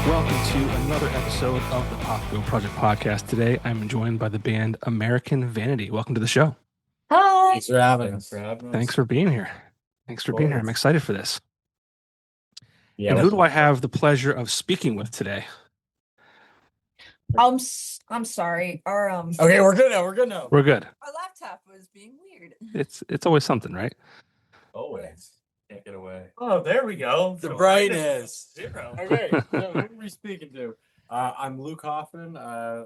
Welcome to another episode of the Pop Go Project podcast. Today, I'm joined by the band American Vanity. Welcome to the show. Hi. Thanks for having us. Thanks for being here. I'm excited for this. Yeah. And who do I have the pleasure of speaking with today? I'm sorry. Our Okay, we're good now. We're good. our laptop was being weird. It's always something, right? Always. Can't get away. Oh, there we go. The So brightness. Zero. Okay, so who are we speaking to? I'm Luke Hoffman,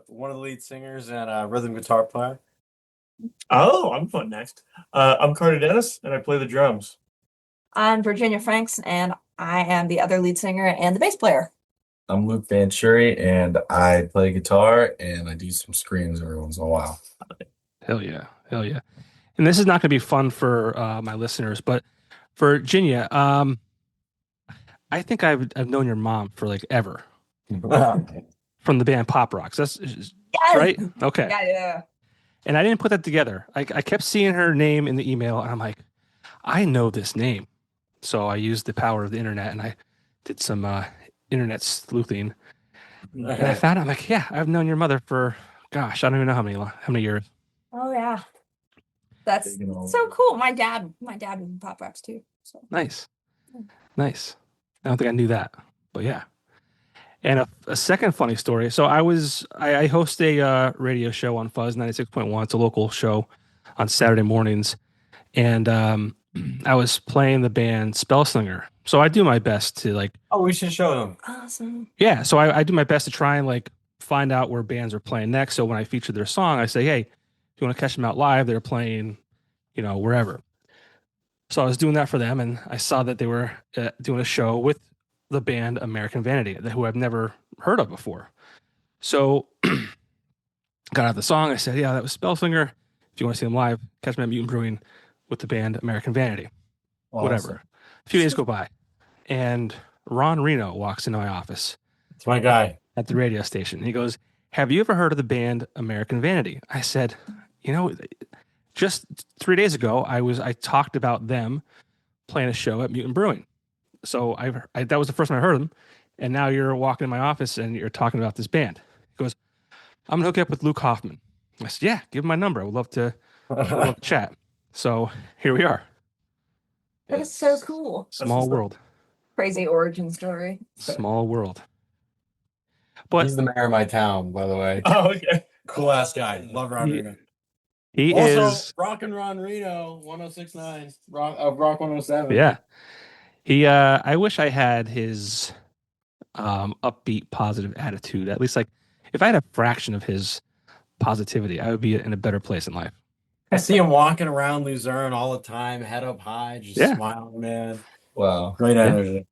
one of the lead singers and rhythm guitar player. Oh, I'm fun next. I'm Carter Dennis, and I play the drums. I'm Virginia Franks, and I am the other lead singer and the bass player. I'm Luke Venturi, and I play guitar, and I do some screams every once in a while. Hell yeah. And this is not going to be fun for my listeners, but Virginia, I think I've known your mom for like ever from the band Pop Rocks. That's Yes! right. Okay. Yeah. And I didn't put that together. I kept seeing her name in the email, and I'm like, I know this name. So I used the power of the internet, and I did some internet sleuthing. And I found out, I'm like, yeah, I've known your mother for, gosh, I don't even know how many years. Oh yeah. That's Taking over. so cool. My dad was in Pop Rocks too. So Nice. I don't think I knew that, but yeah. And a second funny story. So I host a radio show on Fuzz 96.1. It's a local show on Saturday mornings. And I was playing the band Spellslinger. So I do my best to like, Oh, we should show them. awesome. yeah. So I do my best to try and like find out where bands are playing next. So when I feature their song, I say, hey, if you want to catch them out live, they're playing, wherever. So I was doing that for them, and I saw that they were doing a show with the band American Vanity, who I've never heard of before. So got out the song. I said, yeah, that was Spellslinger. If you want to see them live, catch me at Mutant Brewing with the band American Vanity. Whatever. A few days go by, and Ron Reno walks into my office It's my guy. at the radio station. He goes, have you ever heard of the band American Vanity? I said, just 3 days ago, I talked about them playing a show at Mutant Brewing. So that was the first time I heard them. And now you're walking in my office and you're talking about this band. He goes, I'm going to hook you up with Luke Hoffman. I said, yeah, give him my number. I would love to chat. So here we are. That is so cool. Small world. Crazy origin story. Small world. But He's the mayor of my town, by the way. Oh, okay. Cool ass guy. Love Ron He- Reno. he Also, is... Rockin' Ron Reno, 106.9, Rock 107. Yeah. I wish I had his upbeat, positive attitude. At least, like, if I had a fraction of his positivity, I would be in a better place in life. I see him walking around Luzerne all the time, head up high, just Yeah. smiling, man. Wow. Great energy.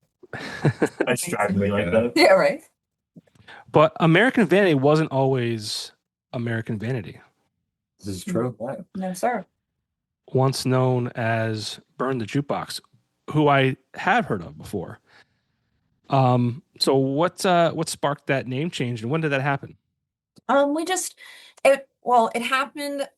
I strive to be like that. Yeah, right. But American Vanity wasn't always American Vanity. This is true. No, sir. Once known as Burn the Jukebox, who I have heard of before. So what sparked that name change, and when did that happen? It happened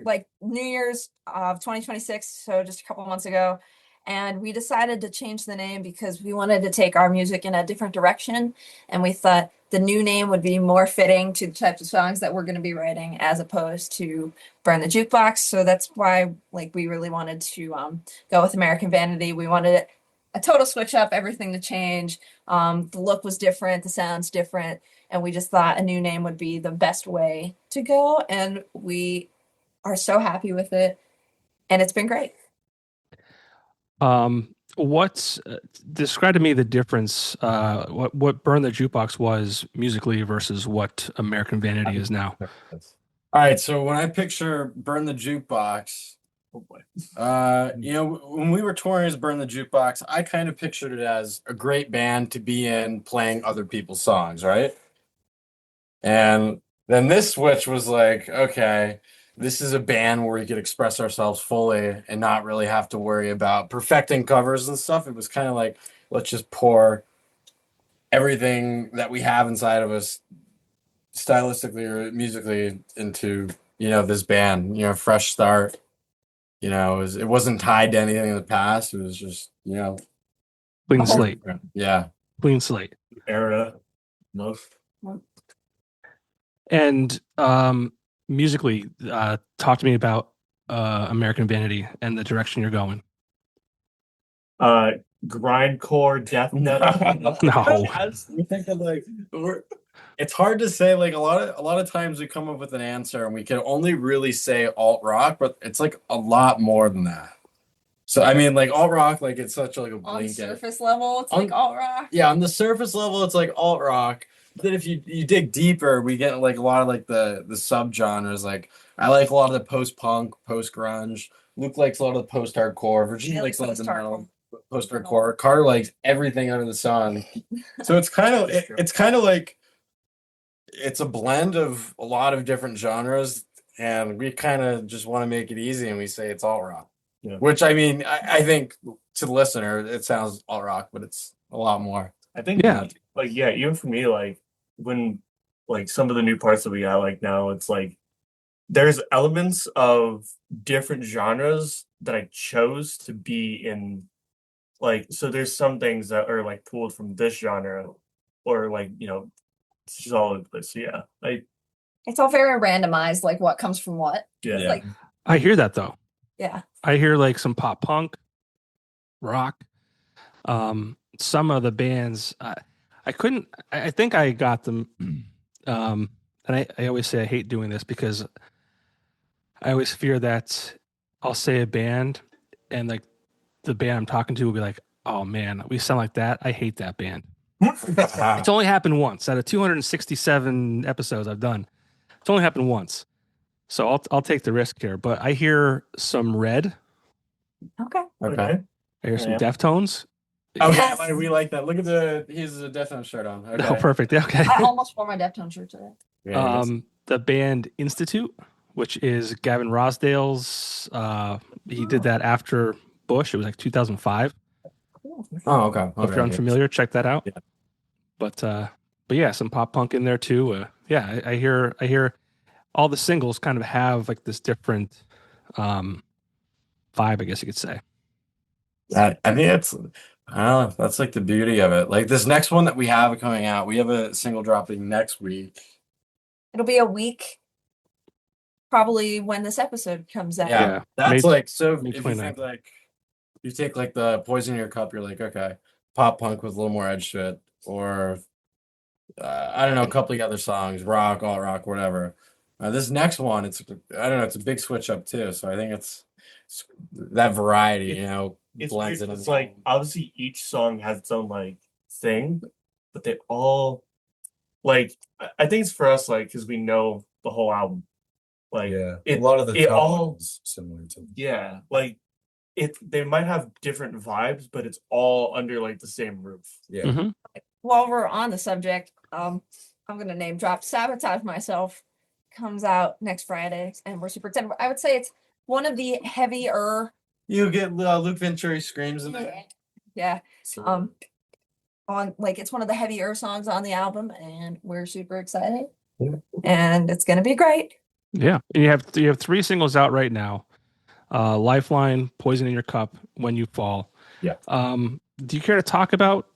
like New Year's of 2026, so just a couple months ago. And we decided to change the name because we wanted to take our music in a different direction. And we thought the new name would be more fitting to the types of songs that we're going to be writing as opposed to Burn the Jukebox. So that's why we really wanted to go with American Vanity. We wanted a total switch up, everything to change. The look was different, the sound's different. And we just thought a new name would be the best way to go. And we are so happy with it. And it's been great. Describe to me the difference, what Burn the Jukebox was musically versus what American Vanity is now. All right, so when I picture Burn the Jukebox, Oh boy. when we were touring as Burn the Jukebox, I kind of pictured it as a great band to be in playing other people's songs, right? And then this switch was like, okay, this is a band where we could express ourselves fully and not really have to worry about perfecting covers and stuff. It was kind of like, let's just pour everything that we have inside of us stylistically or musically into, this band, fresh start. It wasn't tied to anything in the past. It was just, Clean slate. yeah. Clean slate. Era. Most. And musically, talk to me about American Vanity and the direction you're going. Grindcore death metal. No. We think of like it's hard to say. Like a lot of times we come up with an answer and we can only really say alt rock, but it's like a lot more than that. So I mean, like alt rock, like it's such like a On blanket. surface level, it's On- like alt rock. Yeah, on the surface level, it's like alt rock. But then if you dig deeper, we get like a lot of like the subgenres. Like I like a lot of the post punk, post grunge. Luke likes a lot of the post hardcore. Virginia Yeah, likes a lot of the post-hardcore. metal, post hardcore. Carter likes everything under the sun. So it's kind of it's kind of like it's a blend of a lot of different genres, and we kind of just want to make it easy, and we say it's alt rock. Yeah. Which I mean, I think to the listener, it sounds alt rock, but it's a lot more. I think Yeah. like even for me, like when like some of the new parts that we got like now, it's like there's elements of different genres that I chose to be in. Like, so there's some things that are like pulled from this genre, or like it's just all over the place. So yeah, It's all very randomized, like what comes from what. yeah. It's like, I hear that though. yeah. I hear like some pop punk, rock. Some of the bands I couldn't. I think I got them. And I always say I hate doing this because I always fear that I'll say a band and like the band I'm talking to will be like, "Oh man, we sound like that. I hate that band." It's only happened once out of 267 episodes I've done. It's only happened once, so I'll take the risk here. But I hear some Red. Okay. Okay. I hear some Yeah. Deftones. Okay, Yes. we like that. Look at he's a Death Note shirt on. Okay. Oh, perfect. Okay. I almost wore my Deftones shirt today. Yeah, The band Institute, which is Gavin Rosdale's. He did that after Bush. It was like 2005. oh, okay. So if you're unfamiliar, check that out. Yeah. But yeah, some pop punk in there too. Yeah, I hear all the singles kind of have like this different vibe, I guess you could say. I think it's I don't know. That's like the beauty of it. Like this next one that we have coming out, we have a single dropping next week. It'll be a week, probably when this episode comes out. Yeah, Yeah, that's May- like so. May If you 29th. think like you take like the Poison in Your Cup, you're like okay, pop punk with a little more edge to it, or I don't know, a couple of other songs, rock, alt rock, whatever. This next one, it's I don't know, it's a big switch up too. So I think it's that variety, It's blends weird. into It's the like song. obviously each song has its own like thing, but they all like I think it's for us like because we know the whole album. Like Yeah, it, a lot of the it top all ones similar to yeah, like they might have different vibes, but it's all under like the same roof. yeah. Mhm. While we're on the subject, I'm gonna name drop Sabotage Myself comes out next Friday, and we're super excited. I would say it's one of the heavier. You get Luke Venturi screams in there. Yeah. So, On like it's one of the heavier songs on the album, and we're super excited. Yeah. And it's gonna be great. Yeah, and you have 3 singles out right now. Lifeline, Poison in Your Cup, When You Fall. Yeah. Do you care to talk about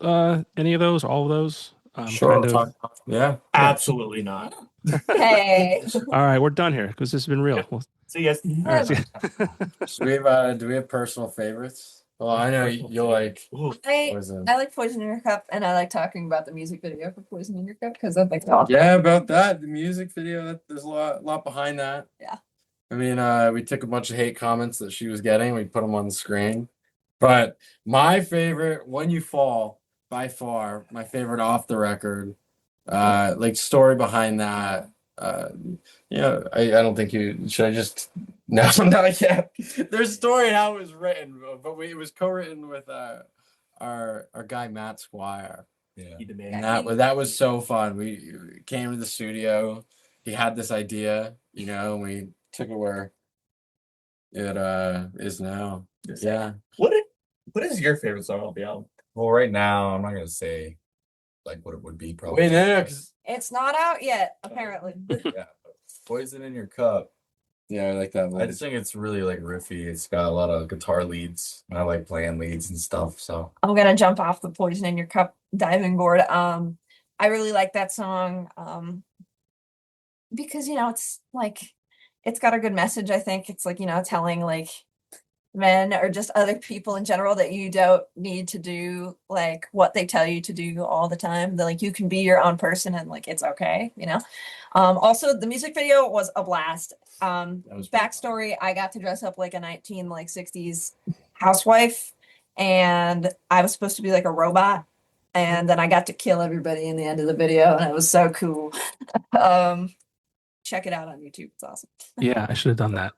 any of those, all of those? Sure. Kind of. Yeah. Absolutely not. Hey. All right, we're done here because this has been real. Well, See you guys. all right, see ya. So do we have personal favorites? Well, I know you'll like Ooh, Poison. I like Poison in Your Cup, and I like talking about the music video for Poison in Your Cup because I think it's awesome. Yeah, about that. The music video, there's a lot behind that. Yeah. I mean, we took a bunch of hate comments that she was getting. We put them on the screen. But my favorite, When You Fall, by far, my favorite off the record, like story behind that. I don't think should I just no, not yet. There's a story how it was written, but it was co-written with our guy Matt Squire. yeah. be the man. And that was so fun. We came to the studio. He had this idea, and we took it where it is now. Yeah. What is your favorite song on the album? Well, right now I'm not gonna say like what it would be probably. Wait, no, 'cause It's not out yet, apparently. Yeah. Poison in Your Cup Yeah, I like that I one. just think it's really like riffy. It's got a lot of guitar leads. I like playing leads and stuff. So I'm gonna jump off the Poison in Your Cup diving board. I really like that song. Because it's like it's got a good message. I think it's like telling like men or just other people in general that you don't need to do like what they tell you to do all the time. That like you can be your own person and like it's okay. Also the music video was a blast. That was pretty Backstory, I got to dress up like a 1960s housewife, and I was supposed to be like a robot, and then I got to kill everybody in the end of the video, and it was so cool. Check it out on YouTube. It's awesome. Yeah, I should have done that.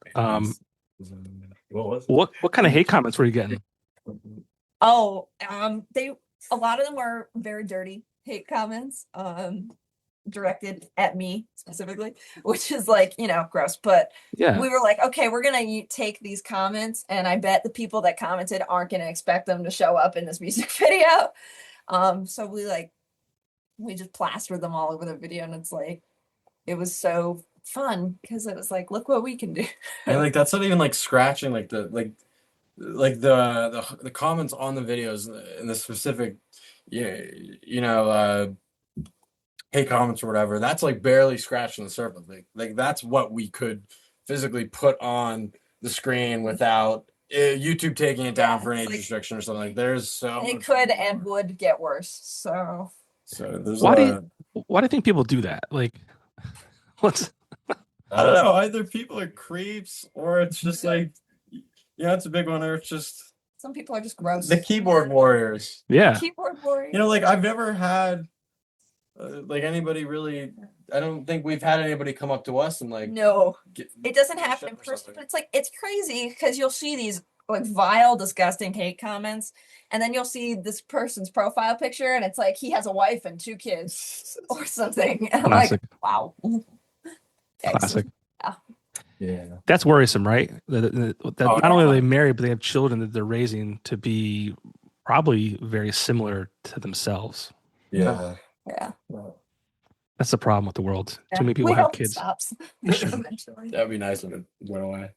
What was it? What kind of hate comments were you getting? Oh, a lot of them were very dirty hate comments, directed at me specifically, which is like, gross. But Yeah, we were like, okay, we're gonna take these comments, and I bet the people that commented aren't gonna expect them to show up in this music video. So we just plastered them all over the video, and it's like it was so fun because it was like, look what we can do. And like that's not even like scratching like the comments on the videos in the specific hate comments or whatever. That's like barely scratching the surface. Like that's what we could physically put on the screen without YouTube taking it down Yeah, for an it's age like- restriction or something. Like there's so It much could and would get worse. So so there's why do you think people do that? Like, what's I don't know. Either people are creeps or it's just like it's a big one, or it's just some people are just gross. the keyboard warriors. yeah? Keyboard warrior. Like I've never had like anybody really. I don't think we've had anybody come up to us and like No, get, it doesn't shit happen in or person, something. but it's like it's crazy because you'll see these like vile, disgusting hate comments, and then you'll see this person's profile picture, and it's like he has a wife and 2 kids or something. And I'm Classic. like, wow. Classic. yeah. That's worrisome, right? That Oh, not only are they yeah. married, but they have children that they're raising to be probably very similar to themselves. Yeah. Yeah. That's the problem with the world. Yeah. Too many people We have hope it kids. stops eventually. That'd be nice if it went away.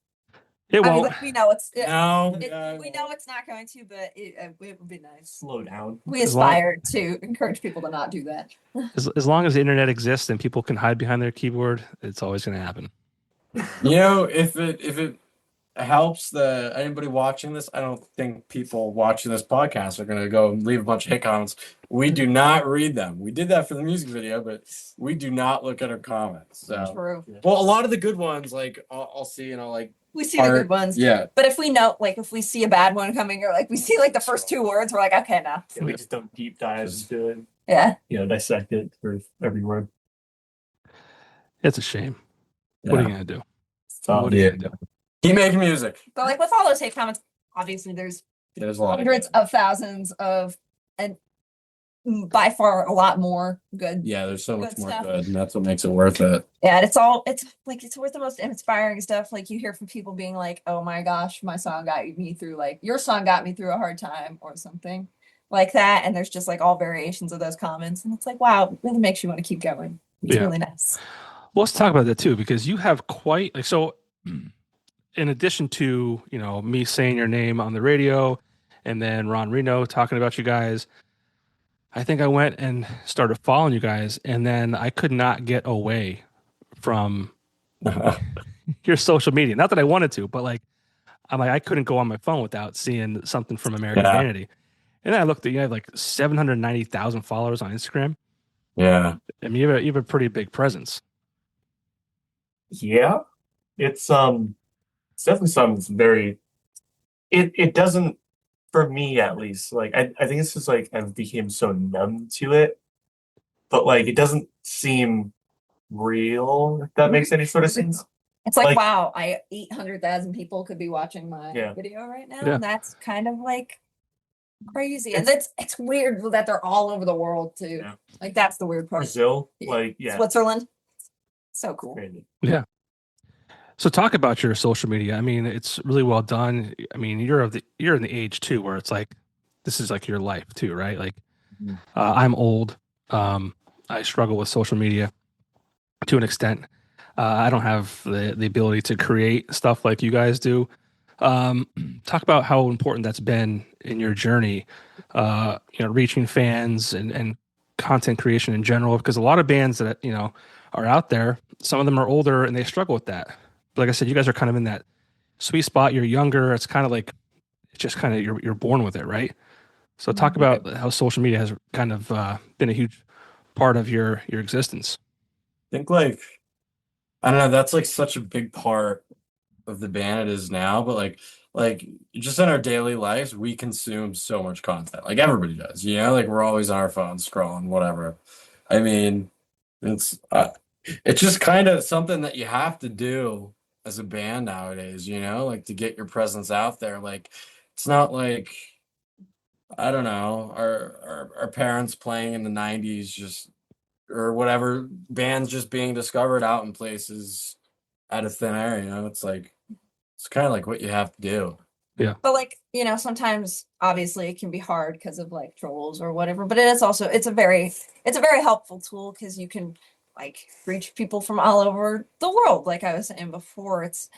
It I mean, won't. like, we know No, we know it's not going to, but it would be nice. Slow down. We As long- aspire to encourage people to not do that. As long as the internet exists and people can hide behind their keyboard, it's always going to happen. if it helps anybody watching this, I don't think people watching this podcast are gonna go and leave a bunch of hate comments. We do not read them. We did that for the music video, but we do not look at our comments. So, True. well, a lot of the good ones, like I'll see, and I'll like We see the good ones. Yeah, But if we know, like, if we see a bad one coming, or like we see like the first 2 words, we're like, okay, no. Yeah, we just don't deep dive into it. Yeah. Dissect it for every word. It's a shame. What are you going to do? So, What are you Yeah. going to do? keep making music. But like with all those hate comments, obviously there's Yeah, there's a lot hundreds of thousands of, and by far a lot more good. Yeah, there's so much Good more stuff. good, and that's what makes it worth it. Yeah, and it's worth the most inspiring stuff. Like you hear from people being like, "Oh my gosh, my song got me through like your song got me through a hard time," or something like that. And there's just like all variations of those comments, and it's like, wow, it really makes you want to keep going. It's Yeah. really nice. Well, let's talk about that too, because you have quite like so. In addition to me saying your name on the radio, and then Ron Reno talking about you guys, I think I went and started following you guys, and then I could not get away from your social media. Not that I wanted to, but like I couldn't go on my phone without seeing something from American Yeah. Vanity. And then I looked at you have like 790,000 followers on Instagram. Yeah, I mean, you have a pretty big presence. yeah, it's definitely something that's very. It doesn't, for me at least. Like I think it's just like I've become so numb to it, but like it doesn't seem real. If that makes any sort of sense. It's like, Like- wow, 800,000 people could be watching my Yeah. video right now. Yeah. And that's kind of like crazy. And it's weird that they're all over the world too. Yeah. Like that's the weird part. Brazil, like yeah, Switzerland. So cool. crazy. So talk about your social media. I mean, it's really well done. I mean, you're in the age too where it's like this is like your life too, right? Like Mhm. I'm old. I struggle with social media to an extent. I don't have the ability to create stuff like you guys do. Um, Talk about how important that's been in your journey, reaching fans and content creation in general. Because a lot of bands that are out there, some of them are older and they struggle with that. But like I said, you guys are kind of in that sweet spot. You're younger. It's kind of like it's just kind of you're born with it, right? So talk about how social media has kind of been a huge part of your existence. I think like I don't know, that's like such a big part of the band it is now, but like just in our daily lives, we consume so much content. Like everybody does, like we're always on our phones scrolling, whatever. I mean, it's it's just kind of something that you have to do as a band nowadays, like to get your presence out there. Like it's not like I don't know, our parents playing in the 90s just or whatever bands just being discovered out in places out of thin air, it's like it's kind of like what you have to do. But like, sometimes obviously it can be hard because of like trolls or whatever, but it is also it's a very helpful tool because you can like reach people from all over the world. Like I was saying before, it's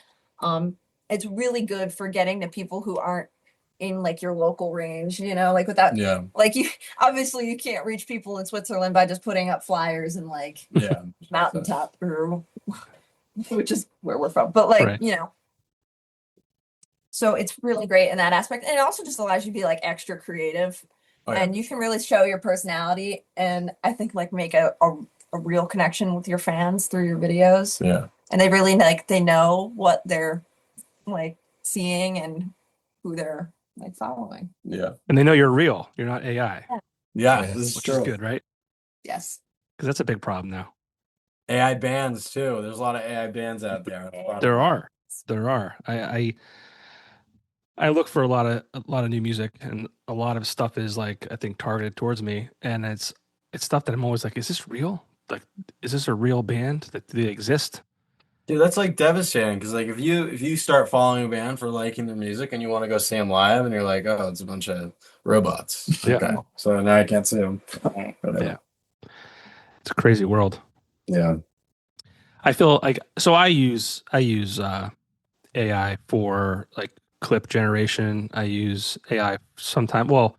really good for getting to people who aren't in like your local range, like without Yeah. like you obviously you can't reach people in Switzerland by just putting up flyers and like Yeah. mountaintop or which is where we're from. But like, Right. So it's really great in that aspect. And it also just allows you to be like extra creative Oh, yeah. and you can really show your personality and I think like make a real connection with your fans through your videos. Yeah. And they really like they know what they're like seeing and who they're like following. Yeah. And they know you're real. You're not AI, Yeah. Yeah. This is which true. is good, right? Yes. Because that's a big problem now. AI bands too. There's a lot of AI bands out there. There are. There are. I look for a lot of new music, and a lot of stuff is like I think targeted towards me, and it's stuff that I'm always like, is this real? Like, is this a real band? That do they exist? Dude, that's like devastating because like if you start following a band for liking their music and you want to go see them live and you're like, oh, it's a bunch of robots. Yeah. Okay. So now I can't see them. Yeah. It's a crazy world. Yeah. I feel like so I use AI for like clip generation. I use AI sometime. Well,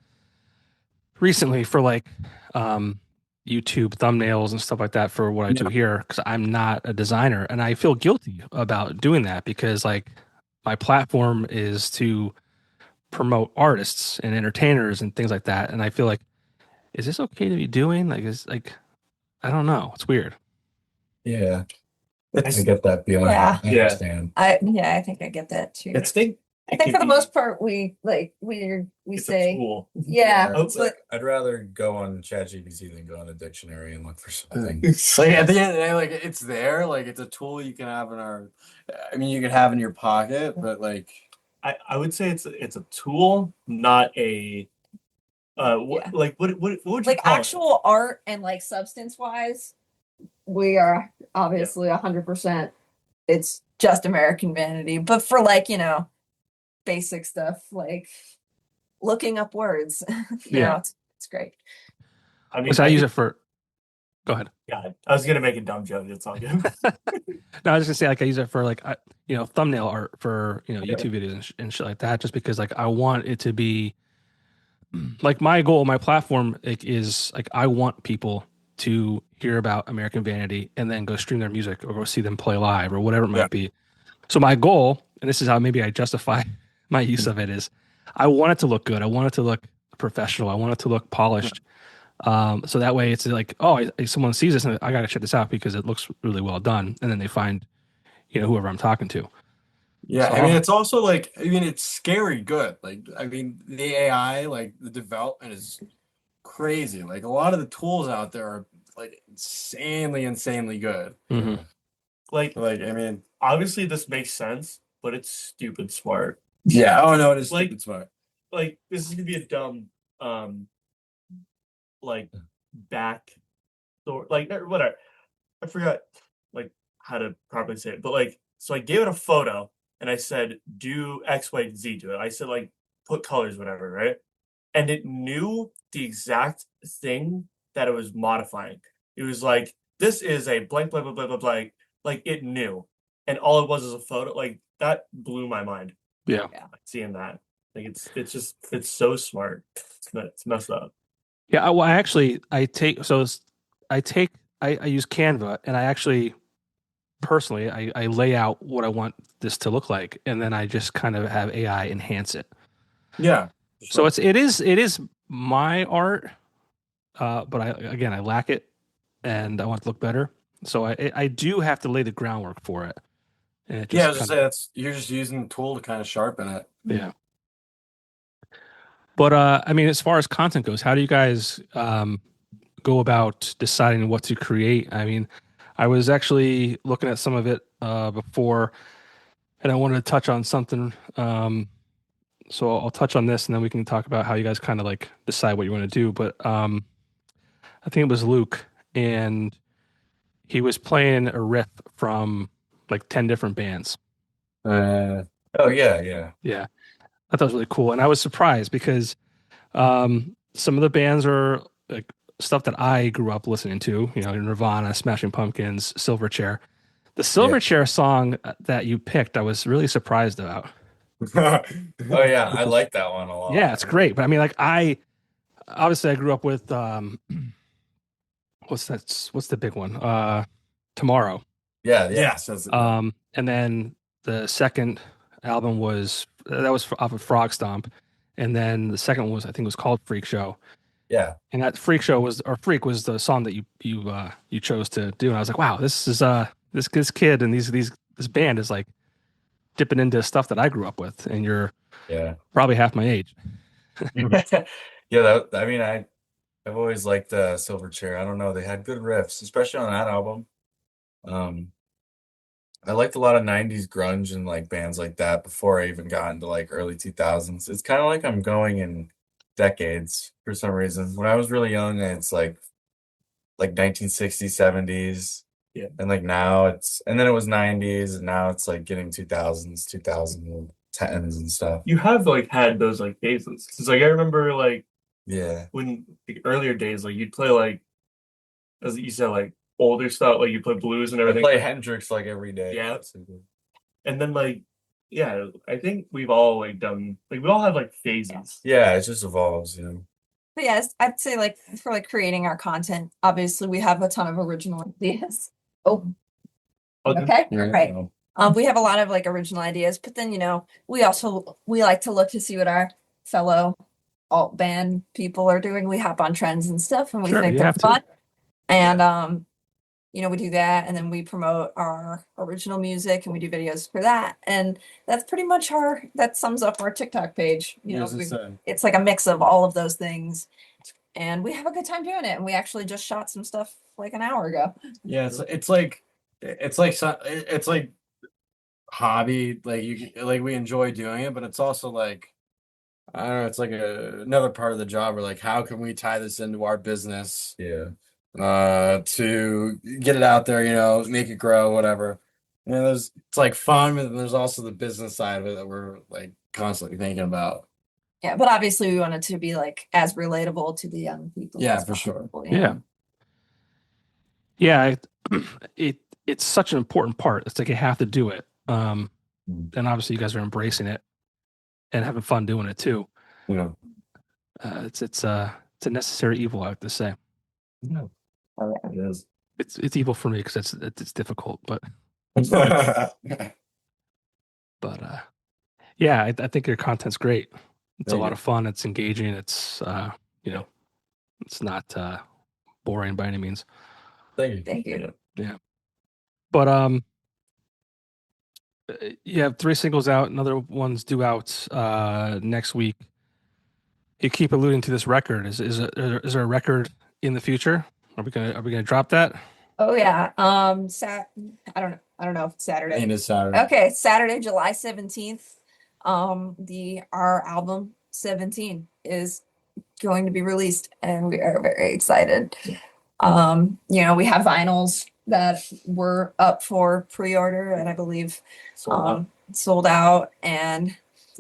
recently for like um YouTube thumbnails and stuff like that for what I do here because I'm not a designer and I feel guilty about doing that because like my platform is to promote artists and entertainers and things like that and I feel like is this okay to be doing like is like I don't know it's weird. Yeah, I It's get that feeling. Yeah. I Yeah. understand. I think I get that too. it's I think for the most part we it's say a tool. yeah, Oh, but I'd rather go on ChatGPT than go on a dictionary and look for something. like at the end of the day, like it's there, like it's a tool you can have you can have in your pocket, but like I would say it's a tool, not a Yeah. what would you like call it? actual art and like substance wise, we are obviously 100%. It's just American Vanity, but for like basic stuff like looking up words, Yeah. it's great. I mean, So I use it for go ahead. God, I was gonna make a dumb joke. It's all good. No, I was just gonna say like I use it for like thumbnail art for YouTube videos and shit like that just because like I want it to be like my goal, my platform like, is like I want people to hear about American Vanity and then go stream their music or go see them play live or whatever it might Yeah. be. So my goal, and this is how maybe I justify my use of it, is I want it to look good. I want it to look professional. I want it to look polished. So that way it's like, oh, someone sees this and I got to check this out because it looks really well done. And then they find, whoever I'm talking to. yeah, So I mean it's also like it's scary good. Like I mean the AI, like the development is crazy. Like a lot of the tools out there are like insanely good. Mhm. Like Like I mean, obviously this makes sense, but it's stupid smart. yeah, oh no, it is Like- stupid smart. Like this is gonna be a dumb like back door like or whatever. I forgot like how to properly say it, but like so I gave it a photo and I said do X, Y, Z to it. I said like put colors, whatever, right? And it knew the exact thing that it was modifying. It was like, this is a blank, blah, blah, blah, blah, blank, like it knew, and all it was a photo. Like that blew my mind. Yeah. Like, seeing that, like it's so smart. It's messed up. Yeah. Well, I use Canva, and I actually personally I lay out what I want this to look like, and then I just kind of have AI enhance it. Yeah. So it is my art, but I lack it, and I want it to look better. So I do have to lay the groundwork for it, and it Yeah, I just was just kind saying you're just using the tool to kind of sharpen it. yeah. But I mean, as far as content goes, how do you guys go about deciding what to create? I mean, I was actually looking at some of it before, and I wanted to touch on something. So I'll touch on this, and then we can talk about how you guys kind of like decide what you want to do. But I think it was Luke, and he was playing a riff from like 10 different bands. Oh yeah. Yeah, I thought it was really cool, and I was surprised because some of the bands are like stuff that I grew up listening to. You know, Nirvana, Smashing Pumpkins, Silverchair. The Silverchair song that you picked, I was really surprised about. Oh yeah, I like that one a lot. Yeah, it's great, but I mean, like I obviously I grew up with what's the big one? Tomorrow. Yeah. Yes. That's, And then the second album was that was off of Frog Stomp, and then the second one was I think it was called Freak Show, Yeah. and that Freak Show was or Freak was the song that you chose to do, and I was like, wow, this is this kid and this band is like dipping into stuff that I grew up with, and you're Yeah. probably half my age. Yeah, I mean, I've always liked Silverchair. I don't know, they had good riffs, especially on that album. I liked a lot of 90s grunge and like bands like that before I even got into like early 2000s. It's kind of like I'm going in decades for some reason. When I was really young, it's like 1960s, 70s. Yeah. And like now and then it was 90s, and now it's like getting 2000s, 2010s and stuff. You have like had those like phases. Cause like I remember like Yeah. when like, earlier days, like you'd play like as you said, like older stuff, like you play blues and I everything. play Hendrix like every day. Yeah. And then like yeah, I think we've all like done like we all have like phases. Yeah, it just evolves, you know. But yes, I'd say like for like creating our content, obviously we have a ton of original ideas. Oh, okay, Yeah. right. We have a lot of like original ideas, but then we like to look to see what our fellow alt band people are doing. We hop on trends and stuff, and we Sure, think you they're have to. fun. And we do that, and then we promote our original music, and we do videos for that, and that's pretty much that sums up our TikTok page. It's like a mix of all of those things, and we have a good time doing it. And we actually just shot some stuff like an hour ago. Yeah, it's like hobby. Like we enjoy doing it, but it's also like I don't know. It's like another part of the job. Where like, how can we tie this into our business? Yeah. To get it out there, make it grow, whatever. It's like fun, but then there's also the business side of it that we're like constantly thinking about. Yeah, but obviously we want it to be like as relatable to the young people. Yeah, as for sure. possible, Yeah, it's such an important part. It's like you have to do it. And obviously you guys are embracing it and having fun doing it too. Yeah. It's a necessary evil, I have to say. Yeah. It is. It's evil for me because it's difficult, but yeah, I think your content's great. It's a lot of fun. It's engaging. It's it's not boring by any means. Thank you. Thank you. Yeah, but you have 3 singles out. Another one's due out next week. You keep alluding to this record. Is there a record in the future? Are we gonna drop that? Oh yeah. I don't know if it's Saturday. It is Saturday. Okay, Saturday, July 17th. Our album 17 is going to be released, and we are very excited. We have vinyls that were up for pre-order, and I believe sold out. And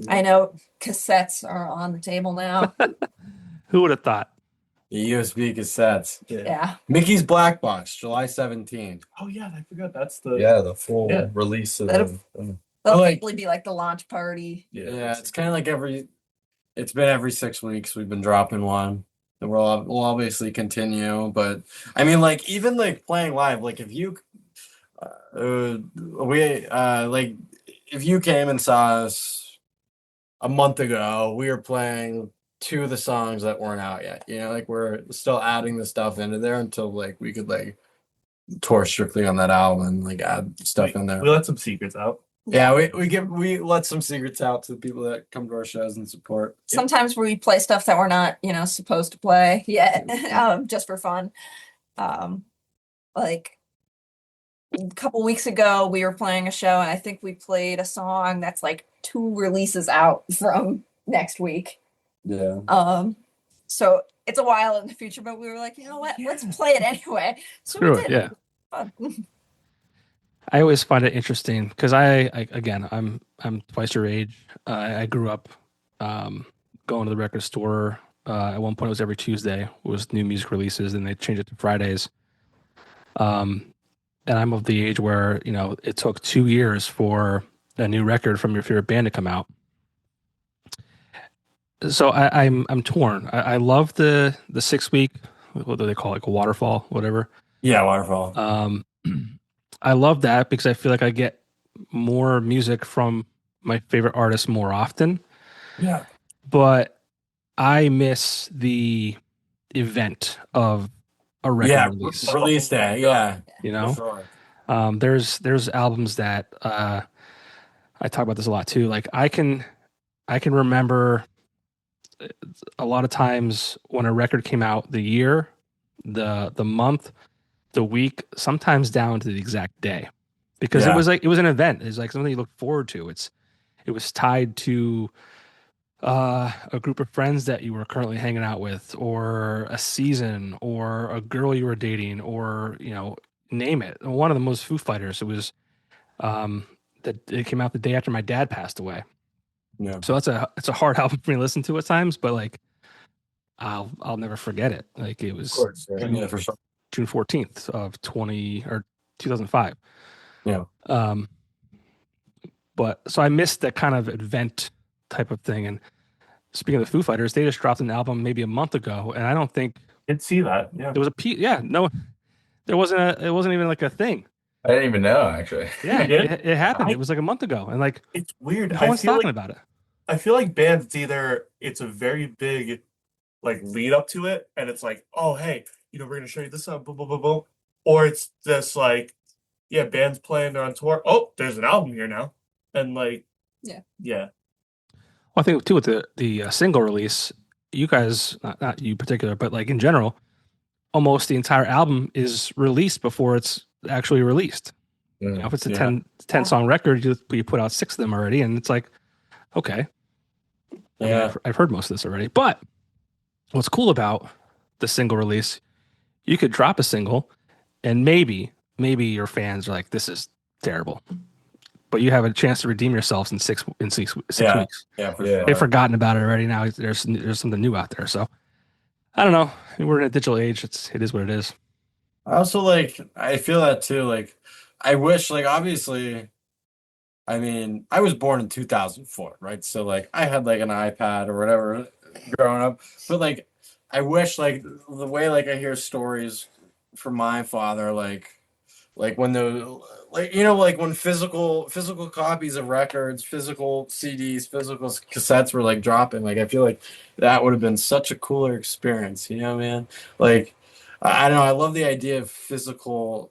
I know cassettes are on the table now. Who would have thought? The USB cassettes. Yeah. Mickey's Black Box, July 17th. Oh yeah, I forgot that's the Yeah, the full Yeah. release of That'll- the. That'll like- probably be like the launch party. Yeah, it's kind of like it's been every 6 weeks we've been dropping one. And we'll obviously continue, but I mean, like, even like playing live, like if you, like if you came and saw us a month ago, we were playing two of the songs that weren't out yet. You know, like we're still adding the stuff into there until like we could like tour strictly on that album and like add stuff in there. We let some secrets out. Yeah, we let some secrets out to the people that come to our shows and support. Sometimes we play stuff that we're not, supposed to play yet, just for fun. Like a couple weeks ago, we were playing a show, and I think we played a song that's like 2 releases out from next week. Yeah. So it's a while in the future, but we were like, you know what? Let's play it anyway. So we Screw it. did. Yeah. Fun. I always find it interesting because I'm twice your age. I grew up going to the record store. At one point, it was every Tuesday was new music releases, and they changed it to Fridays. And I'm of the age where it took 2 years for a new record from your favorite band to come out. So I'm torn. I love the 6 week, what do they call it, like a waterfall, whatever. Yeah, Waterfall. I love that because I feel like I get more music from my favorite artists more often. Yeah. But I miss the event of a record release. Release day. Yeah. You know, For sure. there's albums that I talk about this a lot too. Like I can remember a lot of times when a record came out, the year, the month, the week, sometimes down to the exact day, because Yeah. it was an event. It's like something you look forward to. It was tied to a group of friends that you were currently hanging out with, or a season, or a girl you were dating, or name it. One of them was Foo Fighters. It was that it came out the day after my dad passed away. Yeah. So it's a hard album for me to listen to at times, but like I'll never forget it. Like it was Of course, yeah. Yeah, for sure. June 14th of 2005. Yeah. But so I missed that kind of event type of thing. And speaking of the Foo Fighters, they just dropped an album maybe a month ago, and I don't think Did see that. Yeah. there was no, it wasn't even like a thing. I didn't even know actually. Yeah, You did? it happened. It was like a month ago, and like It's weird. no I one's feel talking like about it. I feel like bands it's a very big like lead up to it, and it's like, oh hey, we're gonna show you this song, boom, boom, boom, boom. Or it's just like, yeah, bands playing, they're on tour. Oh, there's an album here now. And like Yeah. Yeah. Well, I think too with the single release, you guys, not you particular, but like in general, almost the entire album is released before it's actually released. If it's a Yeah. 10 song record, you put out 6 of them already, and it's like, okay, I mean, Yeah. I've heard most of this already. But what's cool about the single release, you could drop a single, and maybe your fans are like, this is terrible, but you have a chance to redeem yourselves in six Yeah. weeks. Yeah, for Yeah. sure. They've forgotten about it already. Now there's something new out there. So I don't know. We're in a digital age. It is what it is. I also I feel that too. Like, I wish, like, obviously, I mean, I was born in 2004, right? So, like, I had like an iPad or whatever growing up, but like, I wish, like, the way, like, I hear stories from my father, like when like when physical copies of records, physical CDs, physical cassettes were like dropping, like I feel like that would have been such a cooler experience, man? Like I don't know, I love the idea of physical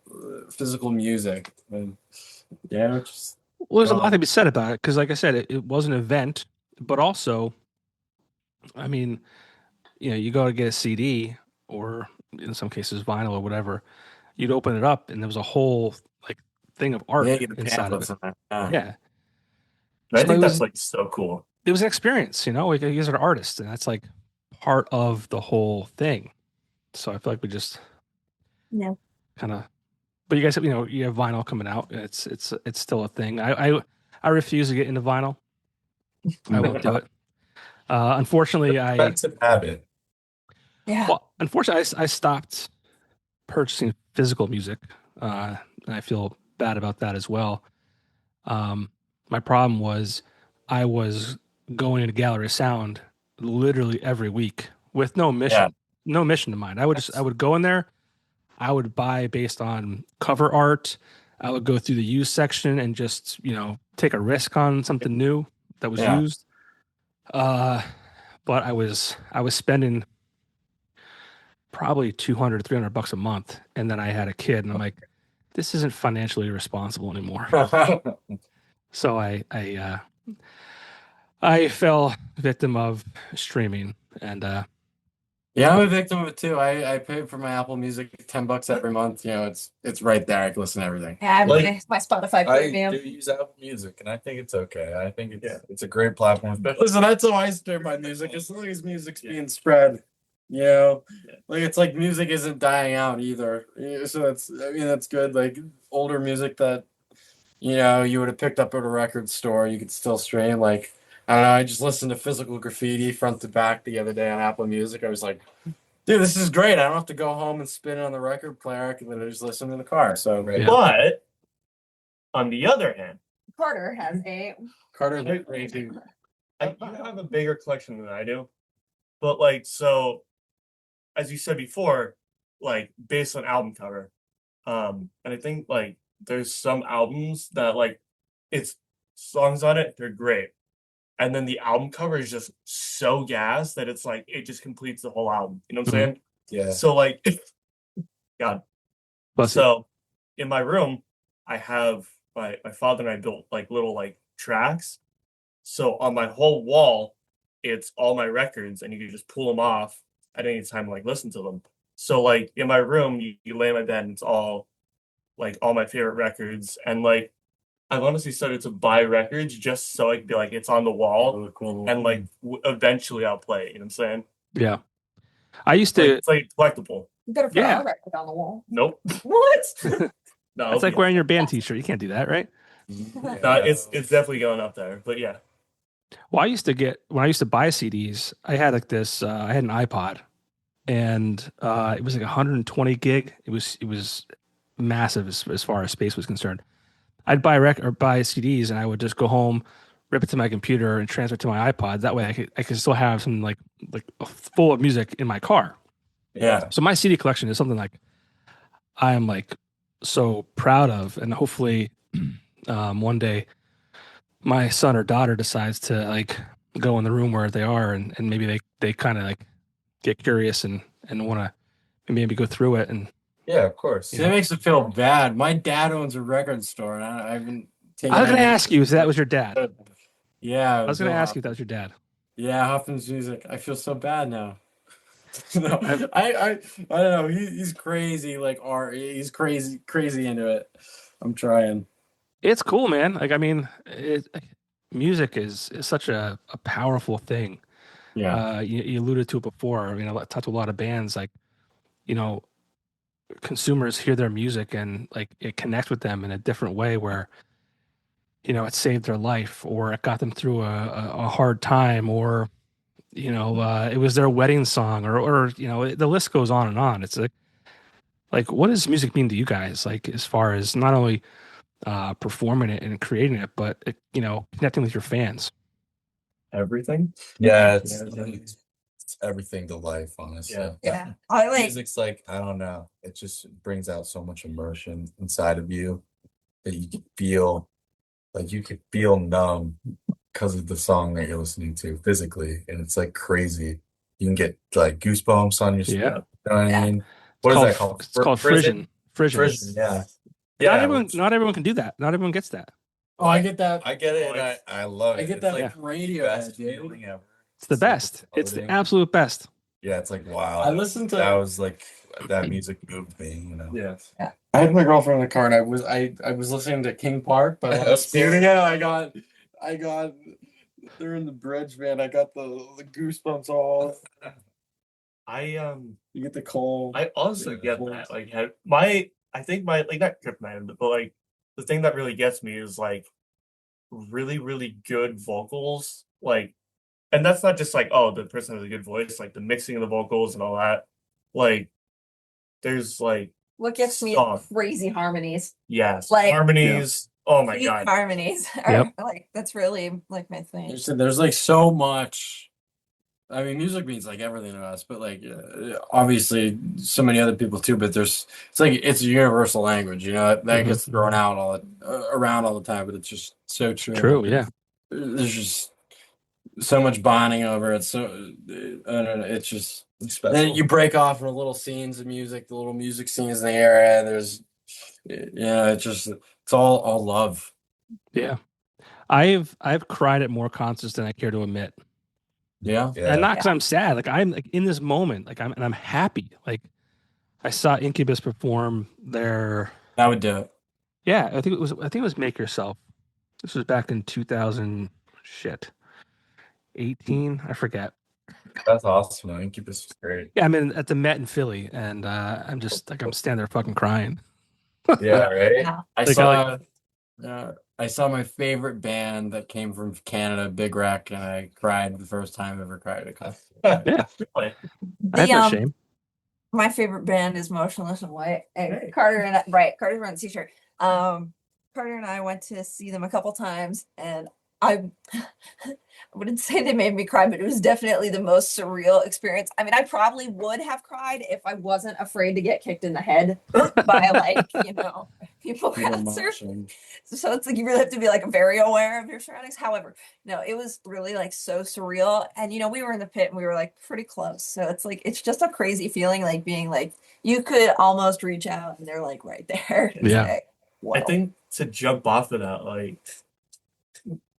music. And yeah, Well, there's a lot to be said about it because, like I said, it was an event, but also, I mean, you go to get a CD or in some cases vinyl or whatever, you'd open it up and there was a whole like thing of art yeah, get the inside of pamphlets it. in there. Yeah, And I So think it that's was- like so cool. it was an experience. Like, you guys are artists, and that's like part of the whole thing. So I feel like we just kind of. But you guys have you have vinyl coming out. It's still a thing. I refuse to get into vinyl. I won't do it. Unfortunately, Expensive habit. Yeah. Well, unfortunately, I stopped purchasing physical music. And I feel bad about that as well. My problem was I was going into Gallery of Sound literally every week with Yeah. no mission in mind. I would go in there, I would buy based on cover art. I would go through the used section and just, take a risk on something new that was Yeah. used. Uh, but I was spending probably 200 $300 a month, and then I had a kid, and I'm like, this isn't financially responsible anymore. So I fell victim of streaming, and Yeah, I'm a victim of it too. I pay for my Apple Music $10 every month. It's right there. I can listen to everything. Yeah, I have Like, my Spotify I premium. do use Apple Music, and I think it's okay. I think it's a great platform, especially Listen, that's how I stream my music. As long as music's being spread, like it's like music isn't dying out either. So that's good. Like older music that you would have picked up at a record store, you could still stream. Like I don't know. I just listened to Physical Graffiti front to back the other day on Apple Music. I was like, dude, this is great. I don't have to go home and spin it on the record player. I can literally just listen in the car. So Right. Yeah. But on the other hand, Carter has a Carter's crazy. you have a bigger collection than I do. But like, so as you said before, like based on album cover, and I think like there's some albums that like it's songs on it, they're great. And then the album cover is just so gas that it's like it just completes the whole album. You know what I'm saying? yeah. So like God. bless you. So in my room, I have my father and I built like little like tracks. So on my whole wall, it's all my records, and you can just pull them off at any time, like listen to them. So like in my room, you lay in my bed, and it's all like all my favorite records, and like I've honestly started to buy records just so I could be like it's on the wall, and like eventually I'll play it. You know what I'm saying? Yeah. I used Like to, it's like collectible. you better put Yeah. our record on the wall. Nope. What? No, it's like wearing your band t-shirt. You can't do that, right? no, it's definitely going up there. But yeah. Well, when I used to buy CDs, I had like this, I had an iPod, and it was like 120 gig. It was massive as far as space was concerned. I'd buy CDs, and I would just go home, rip it to my computer, and transfer it to my iPod. That way, I could still have some like full of music in my car. Yeah. So my CD collection is something like I am like so proud of, and hopefully, one day my son or daughter decides to like go in the room where they are, and maybe they kind of like get curious and want to maybe go through it. And Yeah, of course. See, that makes it feel bad. My dad owns a record store, and I haven't taken I was going to any- ask you if that was your dad. Yeah, I was going to ask you if that was your dad. Yeah, Huffman's music. I feel so bad now. No, I don't know. He's crazy, like art. He's crazy into it. I'm trying. It's cool, man. Like, I mean, music is such a powerful thing. Yeah. You alluded to it before. I mean, I talked to a lot of bands, like, you know, consumers hear their music and like it connects with them in a different way where, it saved their life or it got them through a hard time or, it was their wedding song or, the list goes on and on. It's like, what does music mean to you guys? Like, as far as not only performing it and creating it, but connecting with your fans. Everything. Yeah, it's everything to life, honestly. Yeah. Yeah. I like Music's like, I don't know. It just brings out so much emotion inside of you that you could feel numb because of the song that you're listening to physically. And it's like crazy. You can get like goosebumps on your Yeah. skin. You know what I Yeah. mean? What is that called? It's called frisson. Frisson, yeah. Not Yeah, everyone, not everyone can do that. Not everyone gets that. Oh, I get that. I get it, and it's- I love it. I get It's that like from radio. best dude. feeling ever. It's the best. It's the floating. absolute best. Yeah, it's like wow. I listened to. That was like that music moved me, you know. Yeah. I had my girlfriend in the car, and I was listening to King Park by Spirit. Yeah, I got. They're in the bridge, man. I got the goosebumps all. You get the cold. I also Yeah. get that. Like I think my like not kryptonite, but like the thing that really gets me is like really, really good vocals. Like and that's not just like, oh, the person has a good voice, like the mixing of the vocals and all that. Like, there's like, What gets me Song. crazy harmonies. yes, Like- harmonies. Oh my Deep God. harmonies are Yep. like that's really like my thing. There's like so much. I mean, music means like everything to us, but like obviously so many other people too. But it's like it's a universal language, you know, that Mhm. gets thrown out around all the time. But it's just so true. True. Yeah. There's just so much bonding over it. So I don't know. It's just It's then special. you break off into little scenes of music, the little music scenes in the area. There's it's all love. Yeah. I've cried at more concerts than I care to admit. Yeah. And not because I'm sad. Like I'm like in this moment. Like I'm happy. Like I saw Incubus perform their That would do it. yeah, I think it was Make Yourself. This was back in 2000 18. I forget. That's awesome. I think this was great. Yeah, I mean at the Met in Philly, and I'm just like I'm standing there fucking crying. Yeah, right? Yeah. I saw my favorite band that came from Canada, Big Wreck, and I cried the first time I ever cried at a concert. Yeah. Really? I have The, no shame. My favorite band is Motionless in White. And Carter's wearing a t-shirt. Carter and I went to see them a couple times, and I wouldn't say they made me cry, but it was definitely the most surreal experience. I mean, I probably would have cried if I wasn't afraid to get kicked in the head by like, people concerts. So it's like you really have to be like very aware of your surroundings. However, no, it was really like so surreal. And we were in the pit and we were like pretty close. So it's like it's just a crazy feeling, like being like you could almost reach out and they're like right there. It's Yeah. like, I whoa. think to jump off of that, like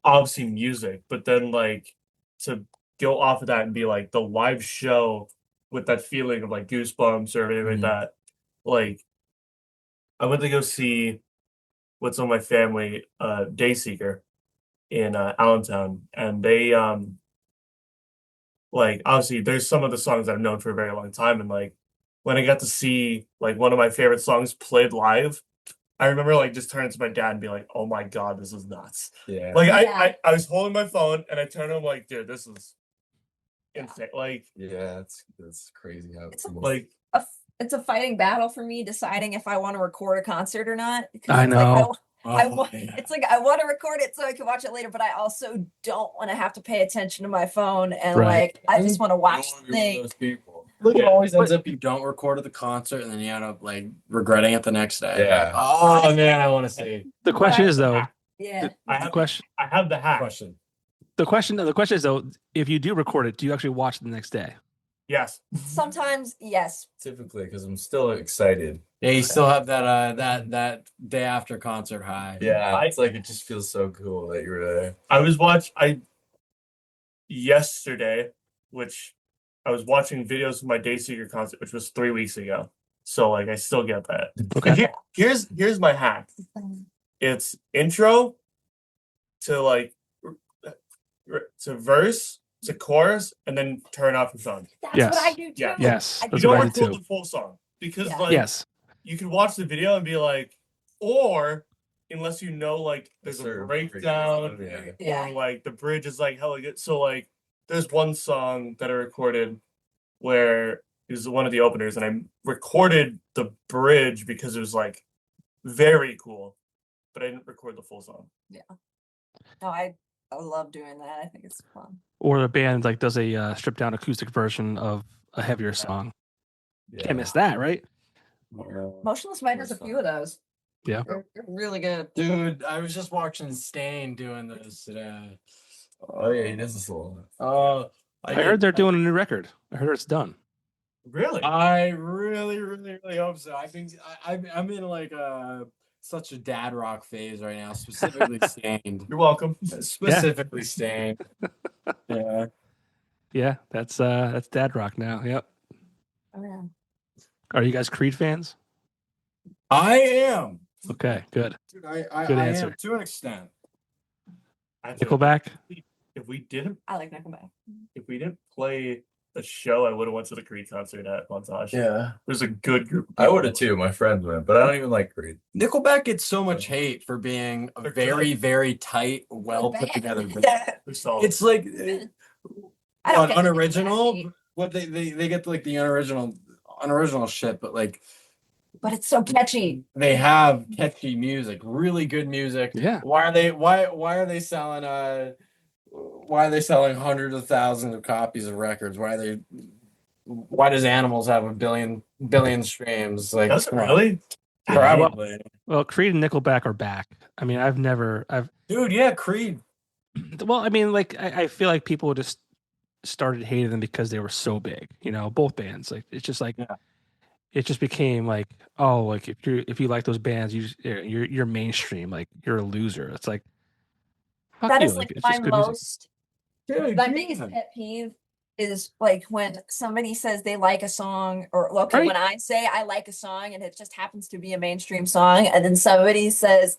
obviously music, but then like to go off of that and be like the live show with that feeling of like goosebumps or anything like that. Like I went to go see with some of my family, Dayseeker in Allentown, and they like obviously there's some of the songs that I've known for a very long time, and like when I got to see like one of my favorite songs played live, I remember like just turning to my dad and be like, "Oh my God, this is nuts!" Yeah. Like Yeah. I was holding my phone and I turned to him like, "Dude, this is insane!" Like Yeah, that's crazy how It's feels. like It's a fighting battle for me deciding if I want to record a concert or not. Because I it's like, know. it's like I want to record it so I can watch it later, but I also don't want to have to pay attention to my phone and Right. like I just want to watch You the don't wanna be one of thing. those people. Look, it Yeah, always ends but- up you don't record at the concert and then you end up like regretting it the next day. Yeah. Oh man, I want to see. The question is though, Yeah. I the have question I have the hack. Question. the question is though, if you do record it, do you actually watch it the next day? Yes. Sometimes, yes. Typically, because I'm still excited. Yeah, you still have that day after concert high. Yeah, it's like it just feels so cool that you were there. I yesterday, which I was watching videos of my Dayseeker concert, which was 3 weeks ago. So like I still get that. Okay. Here's my hack. It's intro to like to verse to chorus and then turn off your phone. That's Yes. what I do too. Yeah. Yes, I that's do what I Don't do record too. the full song because Yeah. like Yes. you can watch the video and be like, or unless you know like there's a Certain breakdown breakdown, yeah. Yeah. or like the bridge is like hella good. So like there's one song that I recorded where it was one of the openers and I recorded the bridge because it was like very cool, but I didn't record the full song. No, I love doing that. I think it's fun. Or a band like does a stripped down acoustic version of a heavier song. Yeah. Can't miss that, right? Motionless White does a few of those. Yeah. They're really good. Dude, I was just watching Stain doing this today. Oh yeah, he does this a little. Oh, I heard they're doing a new record. I heard it's done. Really? I really, really, really hope so. I think I'm in like such a dad rock phase right now, specifically Stained. You're welcome. Specifically Stained. Yeah. Yeah, that's dad rock now. Yep. Oh, yeah. Are you guys Creed fans? I am. Okay, good. Dude, I Good am answer. to an extent. Nickelback? If we didn't I like Nickelback. play a show, I would have went to the Creed concert at Montage. Yeah. There's a good group. Of I would have people. too. My friends went, but I don't even like Creed. Nickelback gets so much hate for being a They're very, good. very tight, well put together band. Yeah. They're solid. It's like I don't get unoriginal. catchy, What they get like the unoriginal shit, but like but it's so catchy. they have catchy music, really good music. Yeah. Why are they selling hundreds of thousands of copies of records? Why does Animals have a billion streams? Like, Does it come on. really? Probably. Well, Creed and Nickelback are back. I mean, Dude, yeah, Creed. well, I mean, like, I feel like people just started hating them because they were so big, both bands. Like, it's just like, Yeah. it just became like, oh, like if you like those bands, you're mainstream, like you're a loser. It's like, fuck That you. is Like, like it's my just good music. most, Dude, my biggest pet peeve is like when somebody says they like a song, or okay, Right. when I say I like a song and it just happens to be a mainstream song, and then somebody says,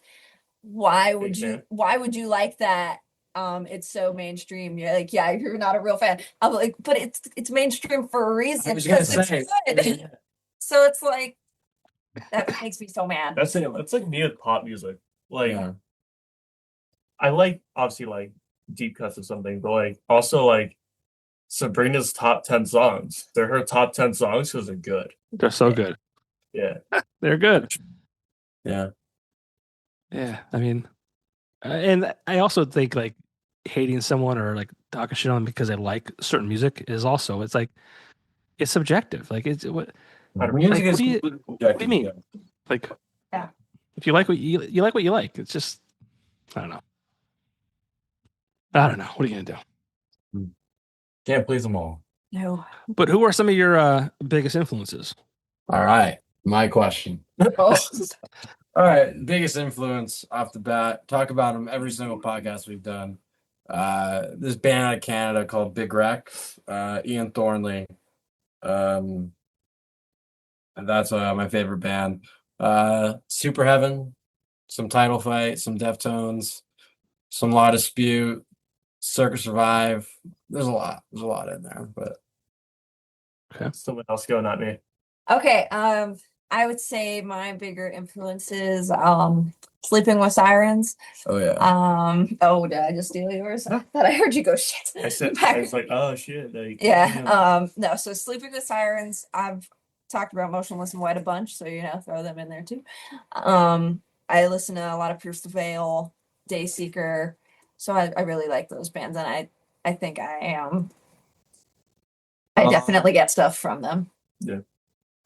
fan. why would you like that? It's so mainstream. You're like, yeah, you're not a real fan. I'm like, but it's mainstream for a I reason was gonna because it's say. good. So it's like that makes me so mad. That's like me with pop music. Like Yeah. I like obviously like deep cuts or something, but like also like Sabrina's top 10 songs. They're her top 10 songs because they're good. They're so good. Yeah. They're good. Yeah. Yeah. I mean, and I also think like hating someone or like talking shit on them because they like certain music is also, it's subjective. Like, it's what Music what is do you- completely what do you subjective, mean? yeah. Like, Yeah. if you like what you like what you like. It's just, I don't know. I don't know. What are you gonna do? Can't please them all. No. But who are some of your biggest influences? All right. My question. Oh. All right. Biggest influence off the bat. Talk about them every single podcast we've done. This band out of Canada called Big Wreck. Ian Thornley. And that's my favorite band. Super Heaven, some Title Fight, some Deftones, some Law Dispute, Circus Survive. There's a lot. There's a lot in there, but Someone else go, not me. Okay, I would say my bigger influences, Sleeping with Sirens. oh yeah. Oh, did I just steal yours? I thought I heard you go shit. I was like, oh shit. Like, Yeah, damn. no, so Sleeping with Sirens, I've talked about Motionless in White a bunch, so throw them in there too. I listen to a lot of Pierce the Veil, Dayseeker, so I really like those bands, and I think I definitely get stuff from them.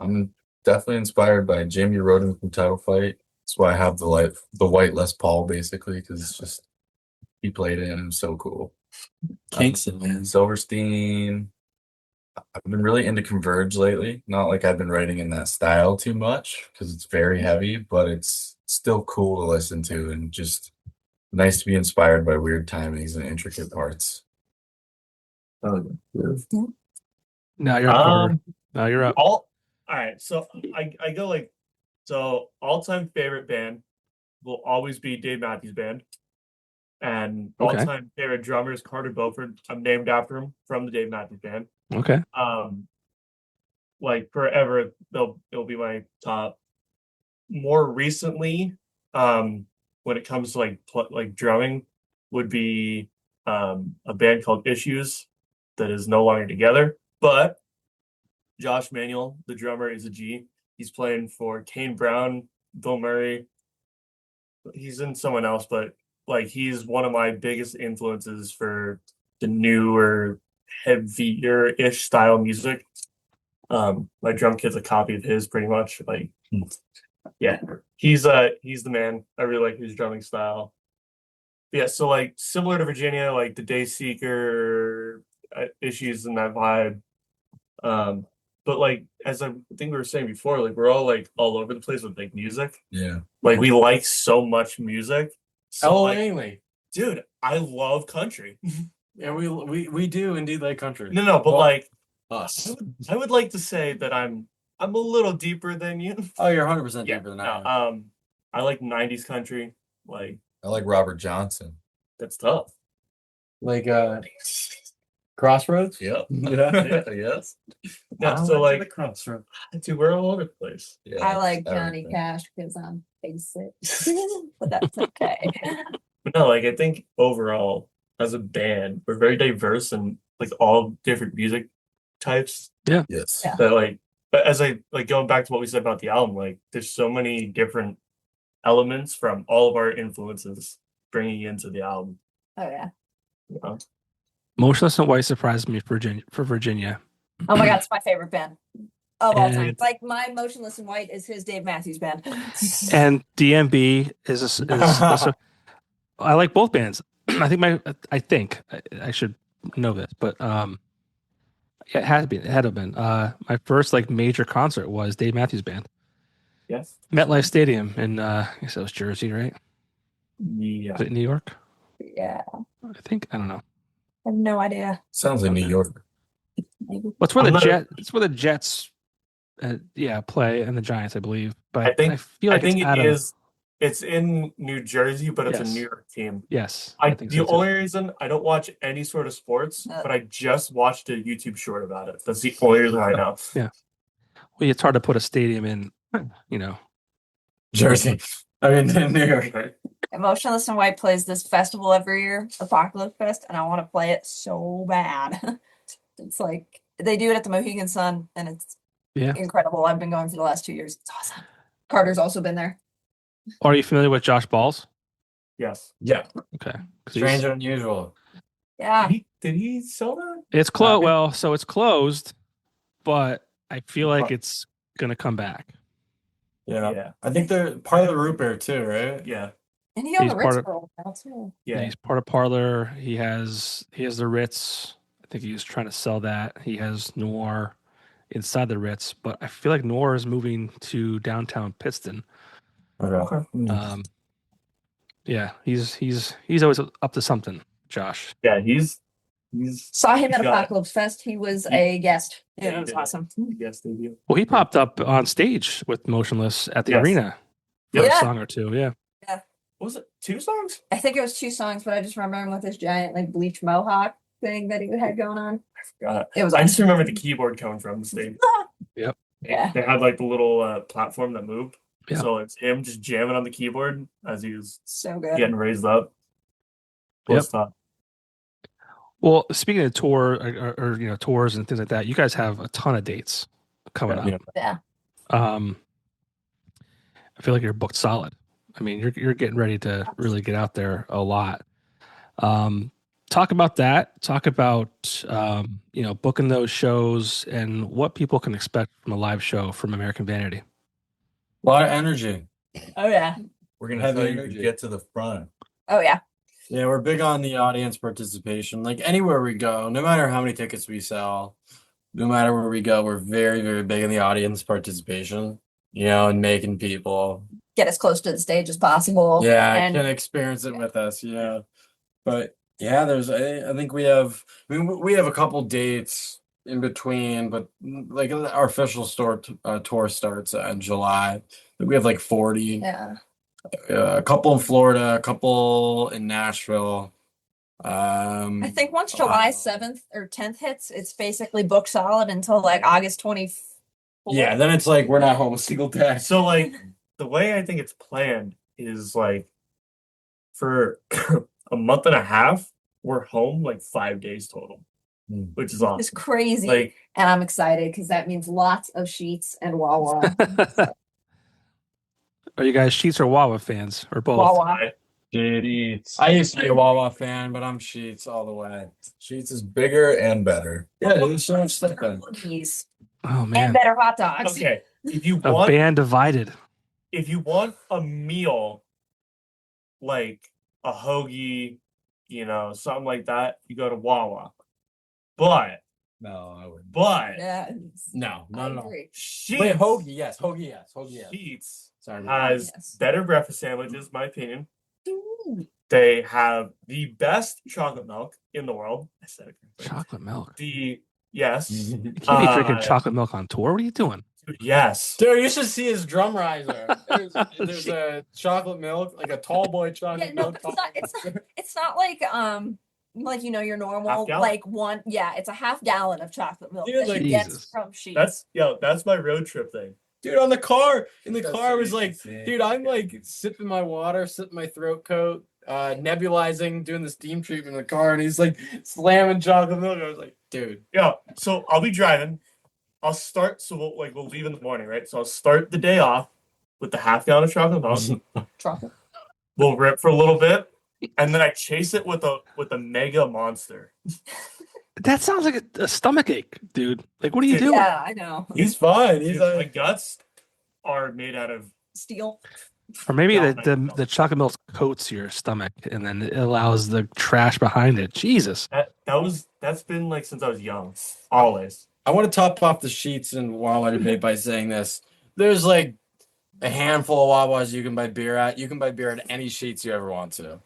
I'm definitely inspired by Jamie Roden from Title Fight. That's why I have the white Les Paul basically, because it's just he played it and it was so cool. Kingston, man. Silverstein. I've been really into Converge lately. Not like I've been writing in that style too much because it's very heavy, but it's still cool to listen to and just nice to be inspired by weird timings and intricate parts. Oh, yeah. Now you're up, Carter. Now you're up. All right. So I go like, so all-time favorite band will always be Dave Matthews Band. And Okay. all-time favorite drummer is Carter Beauford. I'm named after him from the Dave Matthews Band. Okay. Like forever, it'll be my top. More recently, when it comes to like drumming, would be a band called Issues that is no longer together. But Josh Manuel, the drummer, is a G. He's playing for Kane Brown, Bill Murray. He's in someone else, but like he's one of my biggest influences for the newer, heavier-ish style music. My drum kit's a copy of his, pretty much. Like, yeah, he's the man. I really like his drumming style. Yeah, so like similar to Virginia, like the Dayseeker Issues and that vibe. But like as I think we were saying before, like we're all like all over the place with like music. Yeah. Like we like so much music. So like, Langley. dude, I love country. Yeah, we do indeed like country. No, but Well, like us. I would like to say that I'm a little deeper than you. Oh, you're 100% Yeah, deeper than no, I am. I like 90s country. Like I like Robert Johnson. that's tough. Like Crossroads? Yep. Yeah. Yes. No, I so went to the like Crossroads. dude, we're all over the place. Yeah. I like Johnny everything. Cash because I'm basic, but that's okay. But no, like I think overall as a band, we're very diverse and like all different music types. Yes. Yeah. That like, but as I like going back to what we said about the album, like there's so many different elements from all of our influences bringing into the album. Oh yeah. You know? Motionless in White surprised me for Virginia. Oh my god, it's my favorite band of all time. And- Like my Motionless in White is his Dave Matthews Band. And DMB is I like both bands. I think I should know this, but it had to have been. My first like major concert was Dave Matthews Band, Yes. MetLife Stadium in I guess that was Jersey, right? Yeah. Was it New York? Yeah, I I think I don't know. have no idea. Sounds like New York. Maybe. What's where I'm the not- Jet? It's where the Jets, play and the Giants, I believe. But I think feel like I think it's it out of is. It's in New Jersey, but it's a Yes. New York team. yes. I think the so too. only reason I don't watch any sort of sports, but I just watched a YouTube short about it. That's the only reason I know. Well, it's hard to put a stadium in, you know. Jersey. I mean, in New York. Right? Motionless in White plays this festival every year, Apocalypse Fest, and I want to play it so bad. It's like they do it at the Mohegan Sun, and it's Yeah. incredible. I've been going for the last 2 years. It's awesome. Carter's also been there. Are you familiar with Josh Balls? Yes. Yeah. Okay. 'Cause Strange and unusual. Yeah. Did he sell that? It's closed. Uh, Well, so it's closed, but I feel like it's gonna come back. Yeah. Yeah. I think they're part of the root beer too, right? Yeah. And he owned He's the Ritz part of- for a while too. Yeah. He's part of Parlor. He has the Ritz. I think he's trying to sell that. He has Noir inside the Ritz, but I feel like Noir is moving to downtown Pittston. Okay. Yeah, he's always up to something, Josh. Yeah. He's Saw him at Got it. Apocalypse Fest. He was a guest. Yeah, it was awesome. Yes, they do. Well, he popped up on stage with Motionless at the Yes. arena for Yeah. a song or two. Yeah. Was it 2 songs? I think it was 2 songs, but I just remember him with his giant like bleach mohawk thing that he had going on. God. It was I awesome. just remember the keyboard coming from the stage. Yep. Yeah. They had like the little platform that moved. Yeah. So it's him just jamming on the keyboard as he was So good. getting raised up. Yep. Was tough. Well, speaking of tour or tours and things like that, you guys have a ton of dates coming Yeah. up. Yeah. I feel like you're booked solid. I mean, you're getting ready to really get out there a lot. Talk about that. Talk about booking those shows and what people can expect from a live show from American Vanity. A lot of energy. Oh yeah. We're gonna Heavy tell you to energy. get to the front. Oh yeah. Yeah, we're big on the audience participation. Like anywhere we go, no matter how many tickets we sell, no matter where we go, we're very, very big in the audience participation, and making people, Get as close to the stage as possible. And can experience it with us, But yeah, I think we have a couple dates in between, but like our official tour starts in July. I think we have like 40. yeah. A couple in Florida, a couple in Nashville. I think once July 7th or 10th hits, it's basically booked solid until like August 24th. Yeah, then it's like we're not home a single day. So like the way I think it's planned is like for a month and a half, we're home like 5 days total, which is awesome. It's crazy. Like and I'm excited because that means lots of sheets and Wawa. Are you guys Sheets or Wawa fans or both? Wawa. I used to be a Wawa fan, but I'm Sheets all the way. Sheets is bigger and better. Yeah, there's so much stuff in. Cookies. Oh And man, better hot dogs. okay, if you a want band divided. a meal like a hoagie, something like that, you go to Wawa. But No, I wouldn't. Yeah. No, I no. agree. Sheets, Wait, hoagie, yes. Sheets Sorry. has Yes. better breakfast sandwiches, in my opinion. Ooh. They have the best chocolate milk in the world. I said it correctly. Chocolate milk. Yes. You can't be drinking Uh, chocolate milk on tour. What are you doing? Dude, yes. Dude, you should see his drum riser. There's a chocolate milk, like a tall boy chocolate Yeah, no, milk. it's not like your normal Half gallon? like one. Yeah, it's a half gallon of chocolate milk Dude, that like- he gets Jesus. from Sheets. That's my road trip thing. Dude, in the car, I was That's like, easy. dude, I'm like sipping my water, sipping my throat coat, nebulizing, doing the steam treatment in the car, and he's like slamming chocolate milk. I was like, dude. Yeah. So I'll be driving. I'll start. So we'll leave in the morning, right? So I'll start the day off with the half gallon of chocolate milk. Chocolate. We'll rip for a little bit, and then I chase it with a mega monster. That sounds like a stomach ache, dude. Like, what are you doing? Yeah, I know. He's fine. He's Dude, my guts are made out of. Steel. Or maybe Yeah, the chocolate milk coats your stomach and then it allows the trash behind it. Jesus. That's been like since I was young. Always. I want to top off the sheets and Wawa debate by saying this. There's like a handful of Wawas you can buy beer at. You can buy beer at any sheets you ever want to.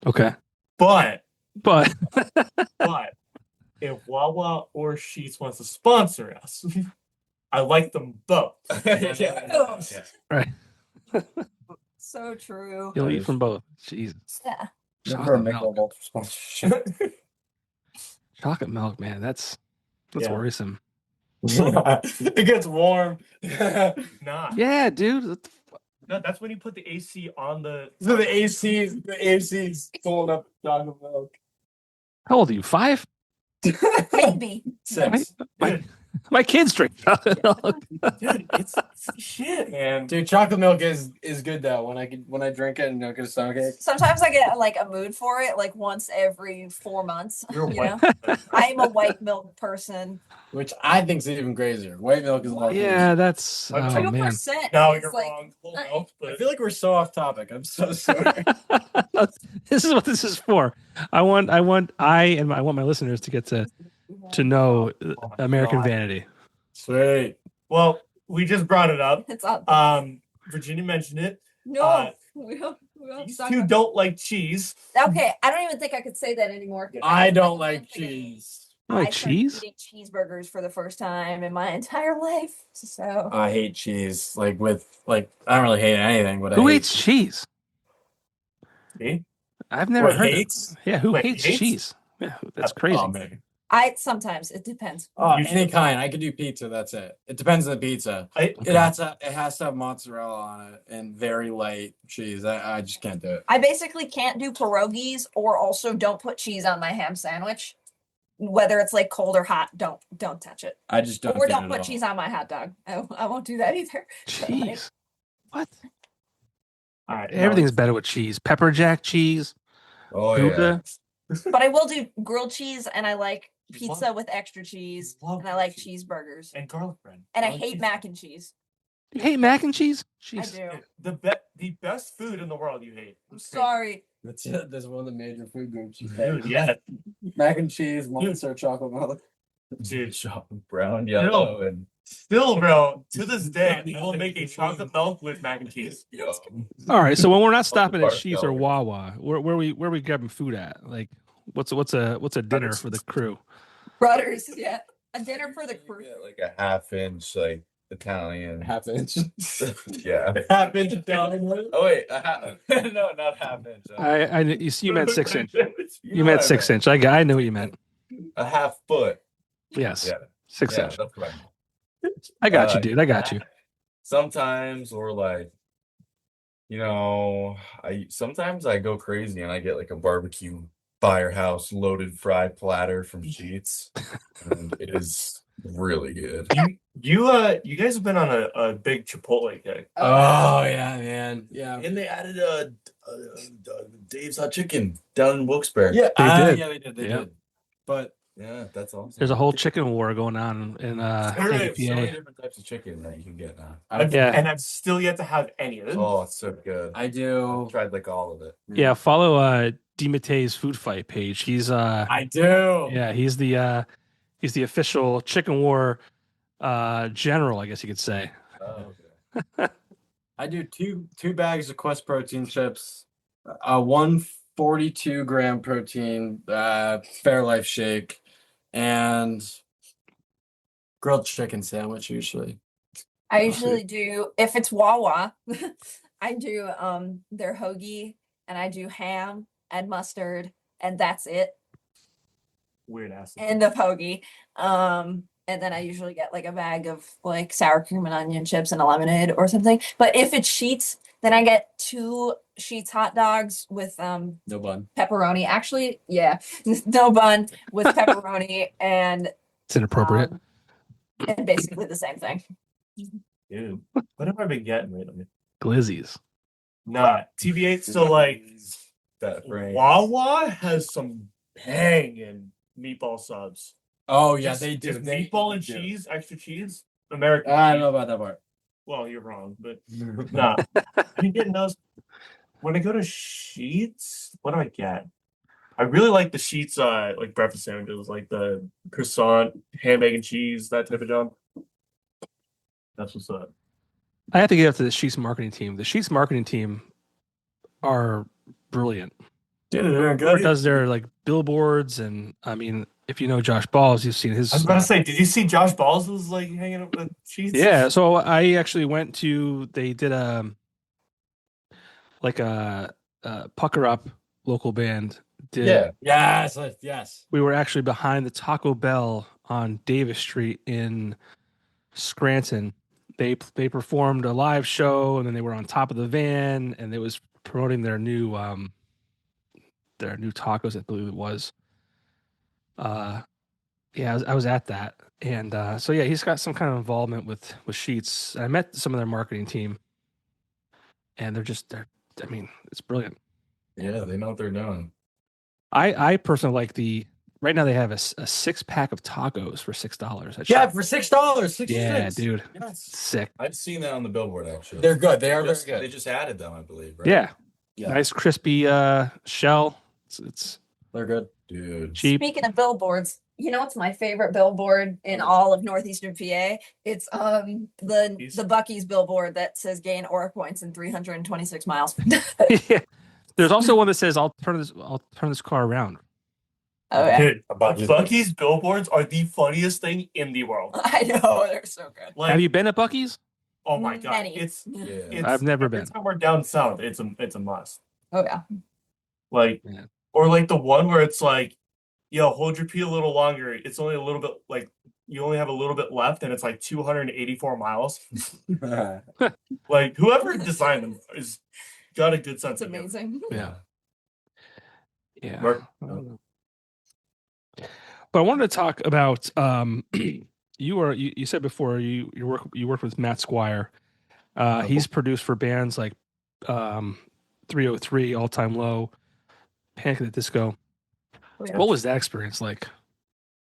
Okay. But But if Wawa or Sheets wants to sponsor us, I like them both. Yeah. right. So true. You'll eat from both. Jesus. Yeah. Chocolate milk. Ultra sponsorship. Chocolate milk, man. That's Yeah. worrisome. It gets warm. Nah. Yeah, dude. What the No, that's when you put the AC on the. So the AC's pulling up chocolate milk. How old are you? 5? Maybe. 6. My kids drink chocolate milk. Dude, it's shit, man. Dude, chocolate milk is good though. When I drink it and don't get a stomachache. Sometimes I get like a mood for it, like once every 4 months. You're You white. know, I'm a white milk person. Which I think is even crazier. White milk is a lot. Yeah, that's I'm oh sorry. man. 2%. No, is you're like, wrong. Full milk, I but feel like we're so off topic. I'm so sorry. This is what this is for. I want my listeners to get to know American God. Vanity. Sweet. Well, we just brought it up. It's up. Virginia mentioned it. No, we don't These talk two about- don't like cheese. Okay, I don't even think I could say that anymore. I don't like cheese. You like I started cheese? eating cheeseburgers for the first time in my entire life. So I hate cheese. I don't really hate anything, but Who I hate hates cheese? Me? I've never What, heard. hates? Yeah, who Wait, hates hates? cheese? Yeah, that's crazy. Oh, man. I sometimes it depends. Oh, You any should- kind. I could do pizza. That's it. It depends on the pizza. It has to have mozzarella on it and very light cheese. I just can't do it. I basically can't do pierogies or also don't put cheese on my ham sandwich. Whether it's like cold or hot, don't touch it. I just don't. Or get don't it put all. cheese on my hot dog. I won't do that either. Cheese. What? All right, Everything's better with cheese. Pepper jack cheese. Oh yeah. Gouda. But I will do grilled cheese and I like You pizza love- with extra cheese love and I like cheese. cheeseburgers. and garlic bread. And I Garlic hate cheese. mac and cheese. You hate mac and cheese? I Jeez. do. The best food in the world you hate. I'm sorry. That's it. That's one of the major food groups. Dude, yeah. Mac and cheese, monster chocolate milk. Dude, Chocolate brown, yellow, and still, bro, to this day, I will make a chocolate milk with mac and cheese. yo. All right. So when we're not stopping at Park Sheets or Gallery. Wawa, where we grabbing food at? Like, what's a dinner for the crew? Brothers, yeah. A dinner for the crew. Yeah, like a half-inch, like Italian. Half inch. Yeah. Half inch Italian. Oh wait, a half. No, not half-inch. You meant 6 inch. You know meant what I 6 inch. I knew what you meant. A half foot. Yes. Yeah. 6 Yeah, inch. that's what I meant. I got you, dude. I got you. Sometimes, or like, sometimes I go crazy and I get like a barbecue firehouse loaded fried platter from Sheets, and it is really good. You guys have been on a big Chipotle kick. Oh yeah, man. Yeah. And they added Dave's Hot Chicken down in Wilkes-Barre. Yeah, They did. Yeah, they did. They Yeah. did. But Yeah, that's awesome. There's a whole chicken war going on in There is so many APA. different types of chicken that you can get now. Yeah. And I've still yet to have any of it. Oh, it's so good. I I've do. tried like all of it. Yeah, follow DiMatteis Food Fight page. He's I do. yeah, he's the official chicken war general, I guess you could say. Oh, okay. I do two bags of Quest protein chips, 142-gram protein Fairlife shake, and grilled chicken sandwich usually. I usually do if it's Wawa, I do their hoagie and I do ham and mustard and that's it. Weird ass. End of hoagie. And then I usually get like a bag of like sour cream and onion chips and a lemonade or something. But if it's Sheets, then I get 2 Sheets hot dogs with No bun. pepperoni. Actually, yeah, no bun with pepperoni It's inappropriate. and basically the same thing. Dude, what have I been getting lately? Glizzies. Nah, TBH. So like, That right. Wawa has some banging meatball subs. Oh yeah, Just- they do. just They meatball and do. cheese, extra cheese, American. I don't cheese. know about that part. Well, you're wrong, but nah. I've been getting those. When I go to Sheets, what do I get? I really like the Sheets, like breakfast sandwiches, like the croissant, ham, egg, and cheese, that type of job. That's what's up. I have to give it to the Sheets marketing team. The Sheets marketing team are brilliant. Dude, they're Whoever does their like billboards, and I mean, if you know Josh Balls, you've seen his. I was about to say, did you see Josh Balls was like hanging up with Sheets? Yeah, so I actually went to. They did a pucker up local band. Yeah. Yes. We were actually behind the Taco Bell on Davis Street in Scranton. They performed a live show, and then they were on top of the van, and it was promoting their new tacos, I believe it was. Yeah, I was at that, and so yeah, he's got some kind of involvement with Sheets. I met some of their marketing team, and they're. I mean, it's brilliant. Yeah, they know what they're doing. I personally like right now they have a 6-pack of tacos for $6. Yeah, for $6. Yeah, dude, Yes. sick. I've seen that on the billboard actually. They're good. They are very Just- good. They just added them, I believe, right? Yeah. Yeah. Nice crispy shell. It's They're good. Dude. cheap. Speaking of billboards, you know what's my favorite billboard in all of northeastern PA? It's the Bucky's billboard that says gain aura points in 326 miles. Yeah. There's also one that says I'll turn this car around. Oh yeah, Dude, About you. Bucky's billboards are the funniest thing in the world. I know they're so good. Like, Have you been at Bucky's? oh my god, Many. it's Yeah. I've never every been. time we're down south, it's a must. Oh yeah. Like, Yeah. or like the one where it's like, yo, hold your pee a little longer. It's only a little bit, like, you only have a little bit left, and it's like 284 miles. Like, whoever designed them is got a good sense It's of humor. amazing. Yeah. Yeah. Mark- I don't know. But I wanted to talk about you said before you worked with Matt Squire. He's produced for bands like 303, All Time Low, Panic at the Disco. Oh, yeah. What was that experience like?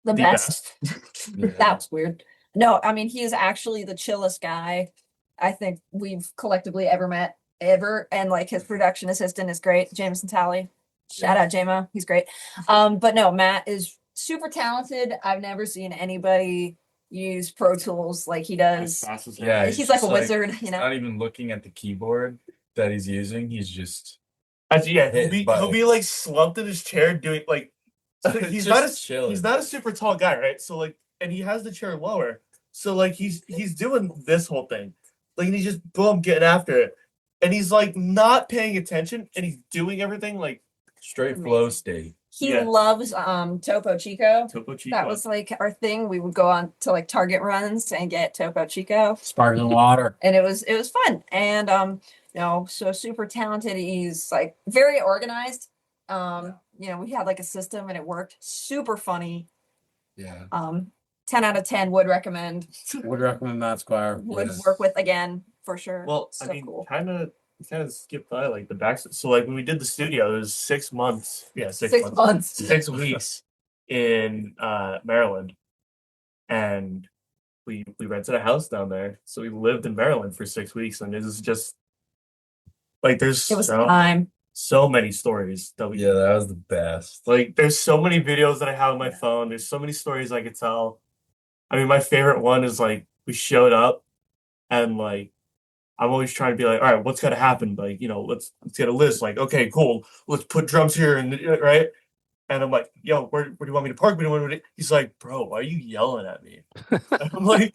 The The best. Yeah. That was weird. No, I mean he is actually the chillest guy I think we've collectively ever met ever, and like his production assistant is great, Jameson Talley. Shout out JMO, he's great. But no, Matt is super talented. I've never seen anybody use Pro Tools like he As does. fast as him. Yeah, He's like a just wizard, you He's know. not even looking at the keyboard that he's using. He's just Actually, yeah, Hit he'll be like slumped in his chair doing like he's not Just chilling. he's not a super tall guy, right? So like, and he has the chair lower, so like he's doing this whole thing, like, and he's just boom getting after it, and he's like not paying attention, and he's doing everything like straight Amazing. flow state. He Yeah. loves Topo Chico. Topo Chico. That was like our thing. We would go on to like Target runs and get Topo Chico. Sparkling water. And it was fun. And so super talented. He's like very organized. We had like a system and it worked. Super funny. Yeah. 10 out of 10 would recommend. Would recommend Matt Squire. Would Yes. work with again for sure. Well, So I mean, cool. kind of skipped by like the back. So like when we did the studio, it was 6 months. Yeah, 6 6 months. months. 6 weeks in Maryland, and we rented a house down there. So we lived in Maryland for 6 weeks, and it was just like there's It was time. so many stories that we Yeah, that was the best. like. There's so many videos that I have on my phone. There's so many stories I could tell. I mean, my favorite one is like we showed up, and like I'm always trying to be like, all right, what's gotta happen? Like, let's get a list. Like, okay, cool, let's put drums here, and right. And I'm like, yo, where do you want me to park? He's like, bro, why are you yelling at me? And I'm like,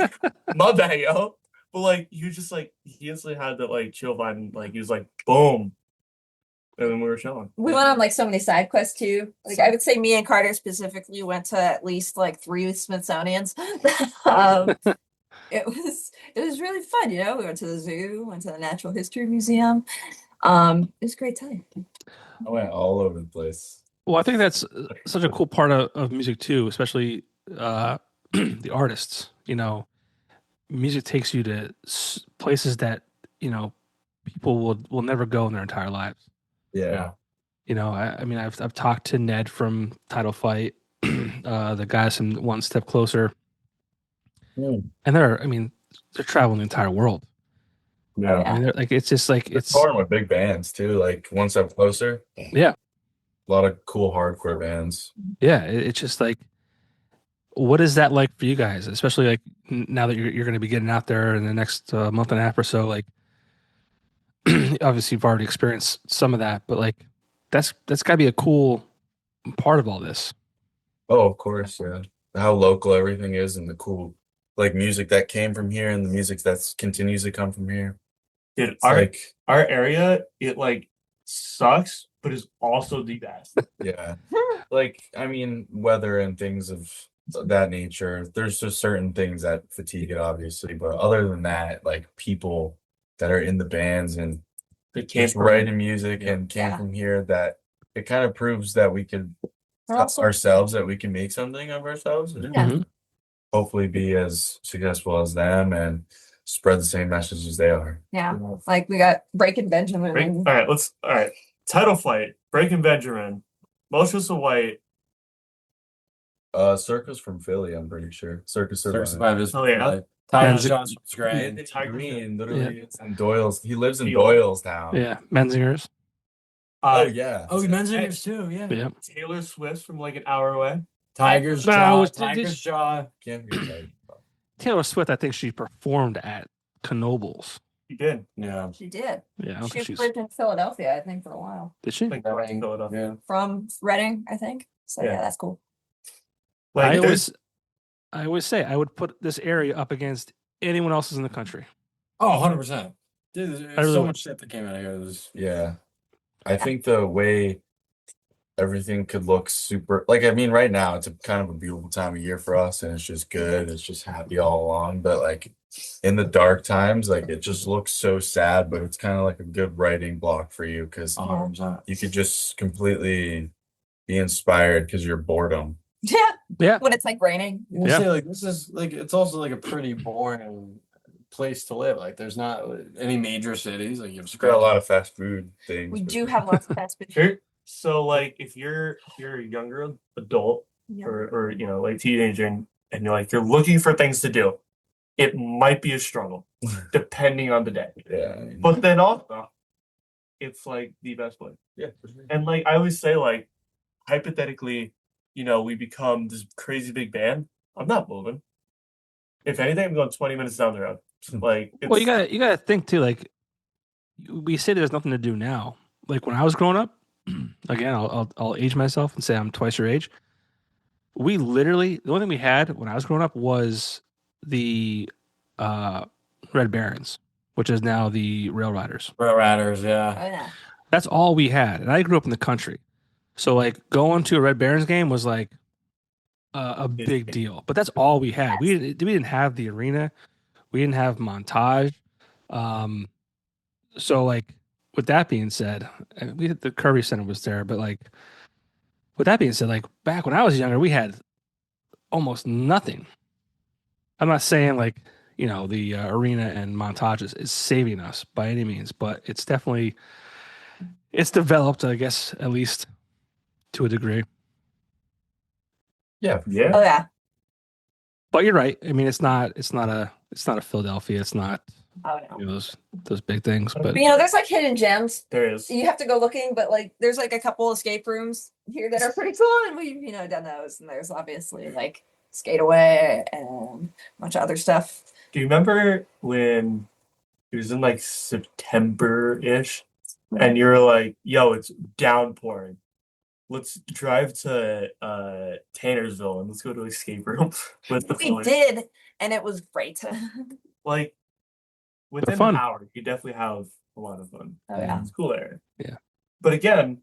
my bad, yo. But like, you just like, he instantly had that like chill vibe, and like he was like, boom, and then we were chilling. We went on like so many side quests too. Like I would say me and Carter specifically went to at least like 3 Smithsonians. It was really fun, We went to the zoo, went to the Natural History Museum. It was a great time. I went all over the place. Well, I think that's such a cool part of music too, especially the artists. You know, music takes you to places that you know people will never go in their entire lives. Yeah. You know, I mean, I've talked to Ned from Title Fight, the guys from One Step Closer, Mm. and I mean, they're traveling the entire world. Yeah. I mean, they're, like it's just like It's it's touring with big bands too, like One Step Closer. yeah, A lot of cool hardcore bands. yeah. It's just like, what is that like for you guys, especially like now that you're going to be getting out there in the next month and a half or so? Like, obviously, you've already experienced some of that, but like, that's got to be a cool part of all this. Oh, of course, yeah. How local everything is and the cool like music that came from here and the music that continues to come from here. Dude, It's like our area, it like sucks, but is also the best. yeah. Like I mean, weather and things of that nature. There's just certain things that fatigue it, obviously, but other than that, like people that are in the bands and They came just from writing music Yeah. and came Yeah. from here, that it kind of proves that we can They're also ourselves, that we can make something of ourselves and Yeah. Mhm. hopefully be as successful as them and spread the same message as they are. yeah. Like we got Breaking Benjamin. Break, and- all right. Title Fight, Breaking Benjamin, Motionless of White. Circus from Philly, I'm pretty sure. Circus Circus Survive. Survivors. Oh, yeah. Tyler Menzinger- Johnson was great. And Tiger Green, King. literally, it's in Doyle's. He lives in Field. Doylestown. Yeah, Menzingers. Oh yeah. Oh, Menzingers too. Yeah. Yeah. Taylor Swift from like an hour away. Tiger's No, Jaw. it's- Tiger's Jaw. Can't be excited. Taylor Swift, I think she performed at Knoebels. He did. Yeah. She did. Yeah, I don't She think she's. lived in Philadelphia, I think, for a while. Did she? Like Philadelphia. Yeah. From Reading, I think. So Yeah. yeah, that's cool. Like I there's always say I would put this area up against anyone else's in the country. Oh, 100%. Dude, there's I really so would. much shit that came out of here. It was, Yeah. I think the way everything could look super, like, I mean, right now it's a kind of a beautiful time of year for us and it's just good. It's just happy all along. But like in the dark times, like it just looks so sad, but it's kind of like a good writing block for you because 100%. you could just completely be inspired because you're boredom. Yeah. Yeah. When it's like raining. You Yeah. say like this is like it's also like a pretty boring place to live. Like there's not any major cities. Like you've It's got a lot of fast food things. We but- do have lots of fast food. here. So like if you're a younger adult Yeah. or you know like teenager and you're looking for things to do, it might be a struggle depending on the day. Yeah. I mean, But then also, it's like the best place. yeah. for sure. And like I always say, like hypothetically, you know, we become this crazy big band. I'm not moving. If anything, I'm going 20 minutes down the road. Like, it's, Well, you gotta think too. Like we say, there's nothing to do now. Like when I was growing up, again, I'll age myself and say I'm twice your age. We literally the only thing we had when I was growing up was the Red Barons, which is now the Rail Riders. Rail Riders, Oh yeah. yeah. That's all we had, and I grew up in the country, so like going to a Red Barons game was like a big deal. But that's all we had. We didn't have the arena, we didn't have Montage. So like with that being said, and we had the Kirby Center was there, but like with that being said, like back when I was younger, we had almost nothing. I'm not saying like you know the arena and Montage is saving us by any means, but it's definitely it's developed, I guess, at least to a degree. Yeah. yeah. Oh yeah. But you're right. I mean, it's not a Philadelphia. It's not Oh no. you know, those big things. But But you know, there's like hidden gems. There is. You have to go looking, but like there's like a couple escape rooms here that are pretty cool, and we've done those. And there's obviously like Skate Away and a bunch of other stuff. Do you remember when it was in like September-ish and you were like, yo, it's downpouring. Let's drive to Tannersville and let's go to escape room with the We Phillies. did, and it was great. Like within fun. an hour, you definitely have a lot of fun. Oh yeah. It's cool area. Yeah. But again,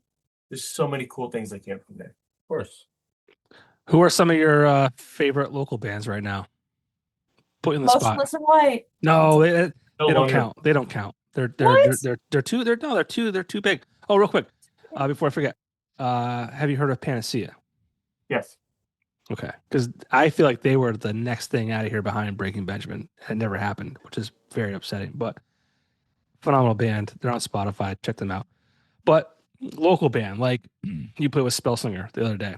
there's so many cool things that came from there. Of course. who are some of your favorite local bands right now? Put you in the spot. Motionless in White. No, they No don't longer- count. They don't count. What? They're too big. Oh, real quick, before I forget, have you heard of Panacea? Yes. Okay, because I feel like they were the next thing out of here behind Breaking Benjamin. It never happened, which is very upsetting. But phenomenal band. They're on Spotify. Check them out. But local band, like you played with Spellsinger the other day.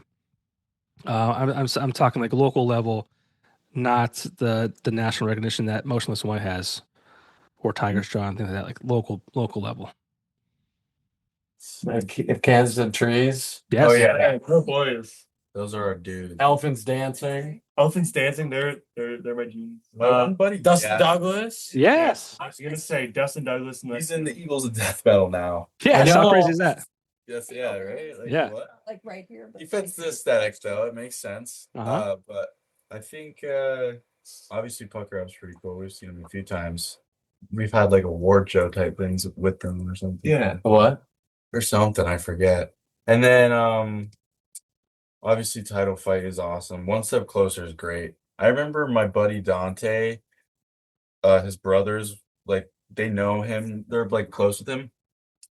I'm talking like local level, not the national recognition that Motionless One has, or Tiger's Jaw and things like that. Like local level. If Kansas had trees, Yes. Oh yeah, Oh boys. those are our dudes. elephants dancing, Elephants dancing. They're my G's. My one buddy, Dustin yeah, Douglas. Yes. I was gonna say Dustin Douglas. And he's in the Eagles of Death Metal now. Yes. I How know. crazy is that? Yes, yeah, right. Like, Yeah. what? Like right here. He fits the aesthetic though. It makes sense. Uh-huh. But I think obviously Pucker Up's pretty cool. We've seen him a few times. We've had like award show type things with them or something. Yeah. What? Or something, I forget. And then obviously Title Fight is awesome. One Step Closer is great. I remember my buddy Dante, his brothers, like they know him, they're like close with him.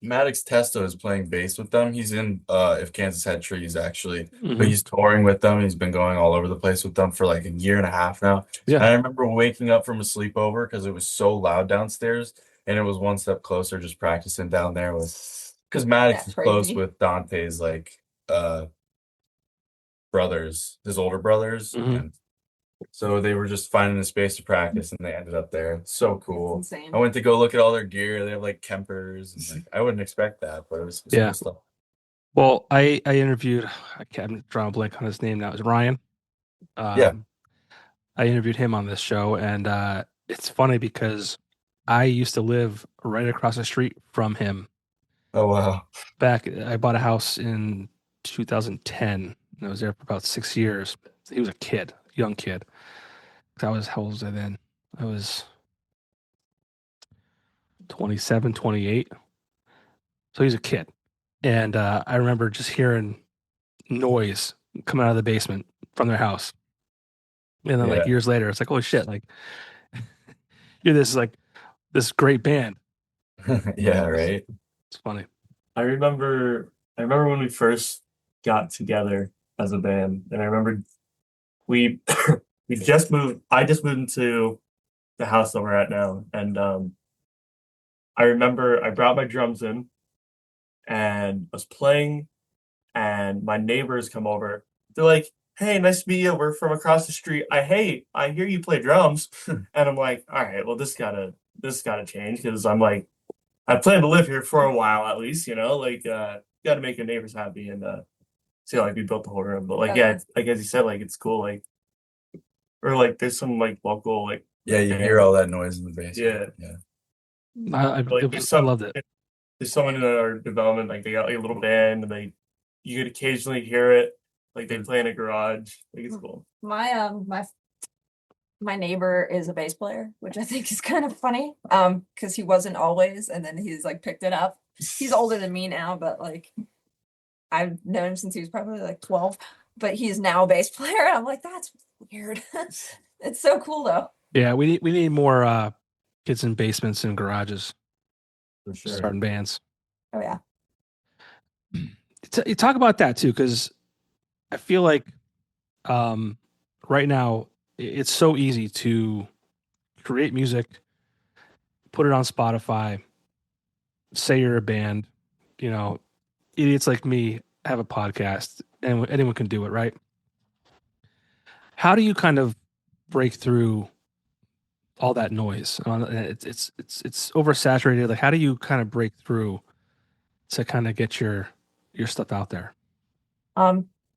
Maddox Testo is playing bass with them. He's in If Kansas Had Trees actually, Mhm. but he's touring with them. He's been going all over the place with them for like a year and a half now. Yeah. And I remember waking up from a sleepover because it was so loud downstairs, and it was One Step Closer just practicing down there with because Maddox That's is close crazy. with Dante's like brothers, his older brothers, Mhm. and so they were just finding a space to practice, and they ended up there. So cool. That's insane. I went to go look at all their gear. They have like Kempers, and like I wouldn't expect that, but it was Yeah. cool stuff. Well, I interviewed. I'm drawing a blank on his name now. It was Ryan. Yeah. I interviewed him on this show, and it's funny because I used to live right across the street from him. Oh wow. I bought a house in 2010. And I was there for about 6 years. He was a kid, young kid. How old was I then? I was 27, 28. So he was a kid. And I remember just hearing noise coming out of the basement from their house. And then like Yeah. years later, it's like, holy shit, like you're this great band. Yeah, right. It's funny. I remember when we first got together as a band, and I remember we we just moved. I just moved into the house that we're at now, and I remember I brought my drums in and was playing, and my neighbors come over. They're like, "Hey, nice to meet you. We're from across the street. I hear you play drums," and I'm like, "All right, well, this gotta change because I'm like, I plan to live here for a while at least, like got to make your neighbors happy and see like we built the whole room. But like Oh, yeah, yeah. it's, like as you said, like it's cool, like or like there's some like local like Yeah, you hear all that noise in the basement. Yeah. like I loved it. There's someone in our development like they got like a little band and you could occasionally hear it like they play in a garage. Like it's cool. My neighbor is a bass player, which I think is kind of funny. Because he wasn't always, and then he's like picked it up. He's older than me now, but like I've known him since he was probably like 12. But he's now a bass player. I'm like, that's weird. It's so cool though. Yeah, we need more kids in basements and garages For sure. starting bands. Oh yeah. You talk about that too, because I feel like right now it's so easy to create music, put it on Spotify, say you're a band. You know, idiots like me have a podcast, and anyone can do it, right? How do you kind of break through all that noise? It's oversaturated. Like, how do you kind of break through to kind of get your stuff out there?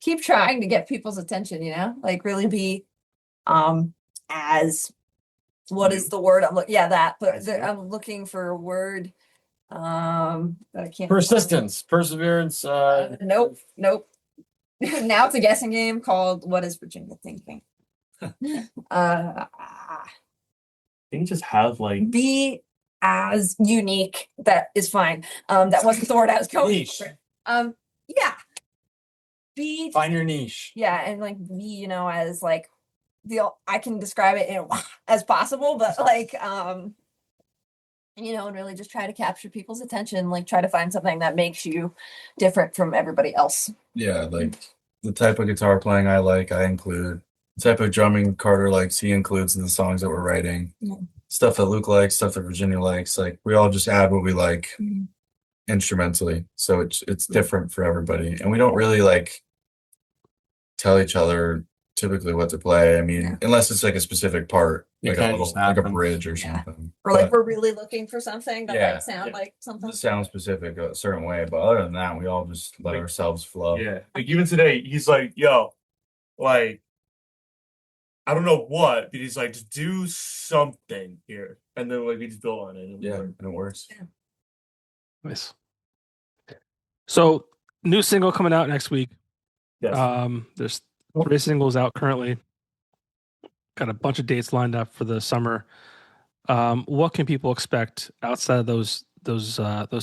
Keep trying to get people's attention, like really be as what is the word I'm looking I'm looking for a word that I can't Persistence, perseverance. nope now it's a guessing game called What is Virginia Thinking. You just have like Be as unique. That is fine. That wasn't the word I was going Niche. for. Yeah, be Find your niche. yeah, and like be as like I can describe it as possible, but like you know, and really just try to capture people's attention, like try to find something that makes you different from everybody else. Yeah, like the type of guitar playing I like, I include. The type of drumming Carter likes, he includes in the songs that we're writing. Yeah. Stuff that Luke likes, stuff that Virginia likes. Like we all just add what we like Mhm. instrumentally. So it's different for everybody. And we don't really like tell each other typically what to play. I mean, Yeah. unless it's like a specific part, It like a kinda little just like a happens. bridge or Yeah. something. Or like But we're really looking for something that Yeah, might sound yeah. like something. it sounds specific a certain way, but other than that, we all just let Like, ourselves flow. Yeah. Like even today, he's like, yo, like, I don't know what, but he's like, just do something here. And then like we just built on it. And Yeah, and it works. Nice. So, new single coming out next week. yes. There's 3 singles out currently. Got a bunch of dates lined up for the summer. What can people expect outside of those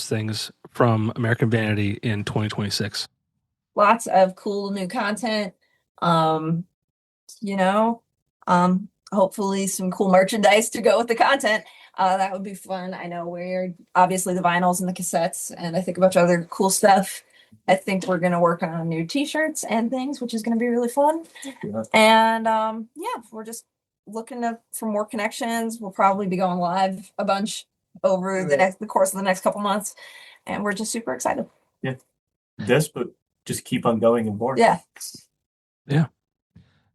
things from American Vanity in 2026? Lots of cool new content. Um, you know, hopefully some cool merchandise to go with the content. That would be fun. I know we're obviously the vinyls and the cassettes, and I think a bunch of other cool stuff. I think we're gonna work on new t-shirts and things, which is gonna be really fun. Yeah. And yeah, we're just looking for more connections. We'll probably be going live a bunch over the course of the next couple months, and we're just super excited. This, but just keep on going and more. Yeah.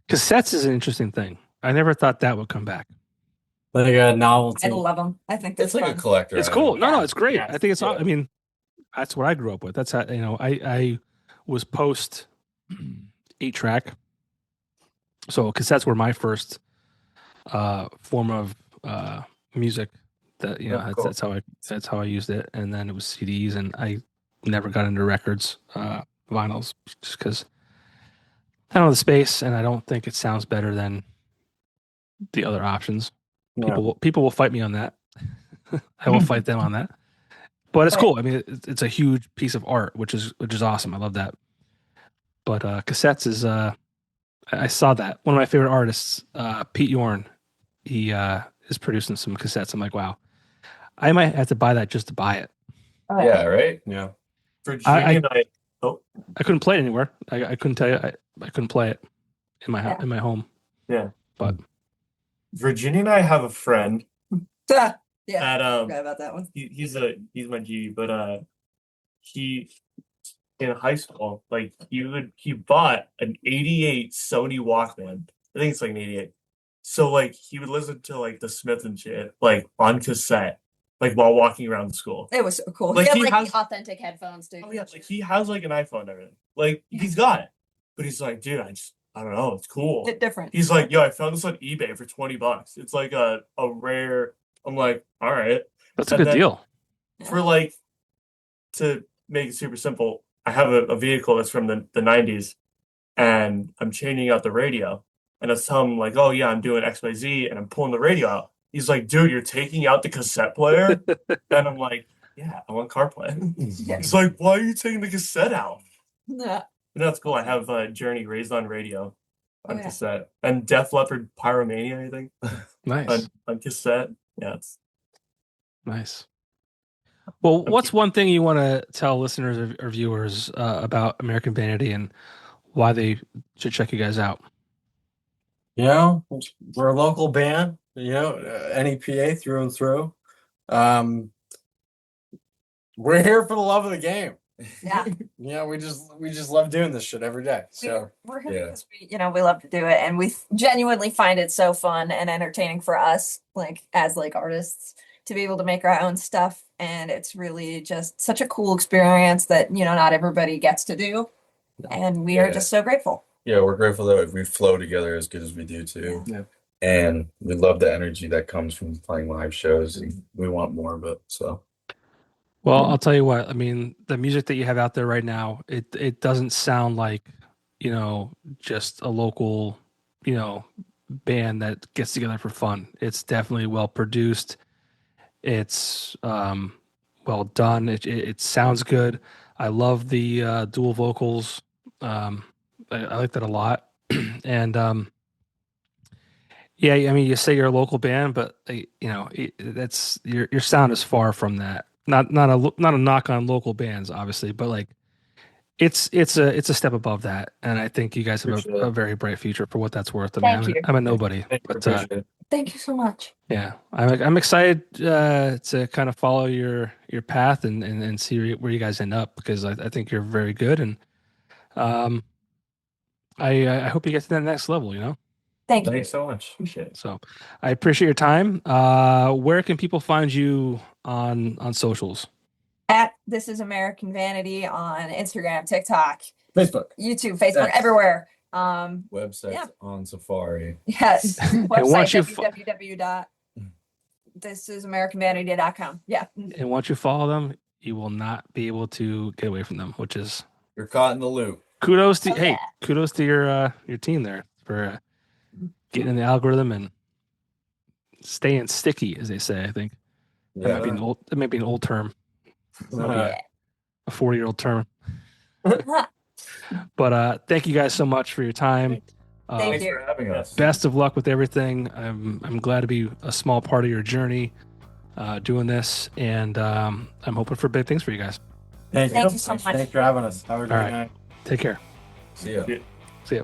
Cassettes is an interesting thing. I never thought that would come back. Like a novelty. I love them. I think It's that's like a fun. collector. It's item. cool. No, Yeah. it's great. Yeah. I think it's. Yeah. I mean, that's what I grew up with. That's how I was post 8-track, so cassettes were my first form of music. That Oh, cool. that's how I used it, and then it was CDs, and I never got into records, vinyls, just because I don't know the space, and I don't think it sounds better than the other options. Yeah. People will fight me on that. I will fight them on that. But it's Right. cool. I mean, it's a huge piece of art, which is awesome. I love that. But cassettes is I saw that one of my favorite artists, Pete Yorn. He is producing some cassettes. I'm like, wow, I might have to buy that just to buy it. Oh, Yeah, right? Yeah. Virginia and I. Oh, I couldn't play it anywhere. I couldn't tell you. I couldn't play it in my Yeah. in my home. yeah. But Virginia and I have a friend Yeah. that Forgot about that one. he's my G, but he in high school, like he bought an 88 Sony Walkman. I think it's like an 88. So like he would listen to like the Smith and shit like on cassette, like while walking around school. It was so cool. Like, he had he like has- the authentic headphones too. Oh yeah, like he has like an iPhone and everything. Like he's got it. But he's like, dude, I don't know, it's cool. Bit different. He's like, yo, I found this on eBay for $20. It's like a rare. I'm like, all right. that's a And good then- deal. For like, to make it super simple, I have a vehicle that's from the 90s, and I'm changing out the radio. And I tell him like, oh yeah, I'm doing XYZ, and I'm pulling the radio out. He's like, dude, you're taking out the cassette player? And I'm like, yeah, I want CarPlay. He's like, why are you taking the cassette out? Yeah. And that's cool. I have Journey Raised on Radio on Oh, yeah. cassette, and Def Leppard Pyromania, I think, Nice, on cassette. Yeah, it's nice. Well, I'm what's one thing you want to tell listeners or viewers about American Vanity and why they should check you guys out? You know, we're a local band, you know, NEPA through and through. We're here for the love of the game. Yeah. Yeah, we just love doing this shit every day. So We're here Yeah. because we love to do it, and we genuinely find it so fun and entertaining for us, like as like artists, to be able to make our own stuff. And it's really just such a cool experience that not everybody gets to do, and we are Yeah. just so grateful. Yeah, we're grateful that we flow together as good as we do too. Yeah. And we love the energy that comes from playing live shows, and we want more of it. So Well, I'll tell you what. I mean, the music that you have out there right now, it doesn't sound like, just a local, band that gets together for fun. It's definitely well produced. It's well done. It sounds good. I love the dual vocals. I like that a lot. And Yeah, I mean, you say you're a local band, but that's your sound is far from that. Not a knock on local bands, obviously, but like it's a step above that, and I think you guys have Appreciate a it. very bright future for what that's worth. I mean, Thank you. I'm a nobody, Thank you. but Appreciate it. Thank you so much. yeah, I'm excited to kind of follow your path and see where you guys end up because I think you're very good, and um, I hope you get to that next level. Thank you. Thanks so much. Appreciate it. So I appreciate your time. Where can people find you on socials? At This Is American Vanity on Instagram, TikTok, Facebook. YouTube, Facebook, Thanks. everywhere. Websites Yeah. on Safari. Yes. And once you Website www.thisisamericanvanity.com. Yeah. And once you follow them, you will not be able to get away from them, which is You're caught in the loop. kudos to Oh, yeah. kudos to your team there for getting in the algorithm and staying sticky, as they say. I think that might be an old term, Yeah. a 40-year-old term. But thank you guys so much for your time. Thank Thanks you. for having us. Best of luck with everything. I'm glad to be a small part of your journey doing this, and I'm hoping for big things for you guys. Thank Thank you so Thanks much. for having us. Have a great right. night. Take care. See ya. See ya.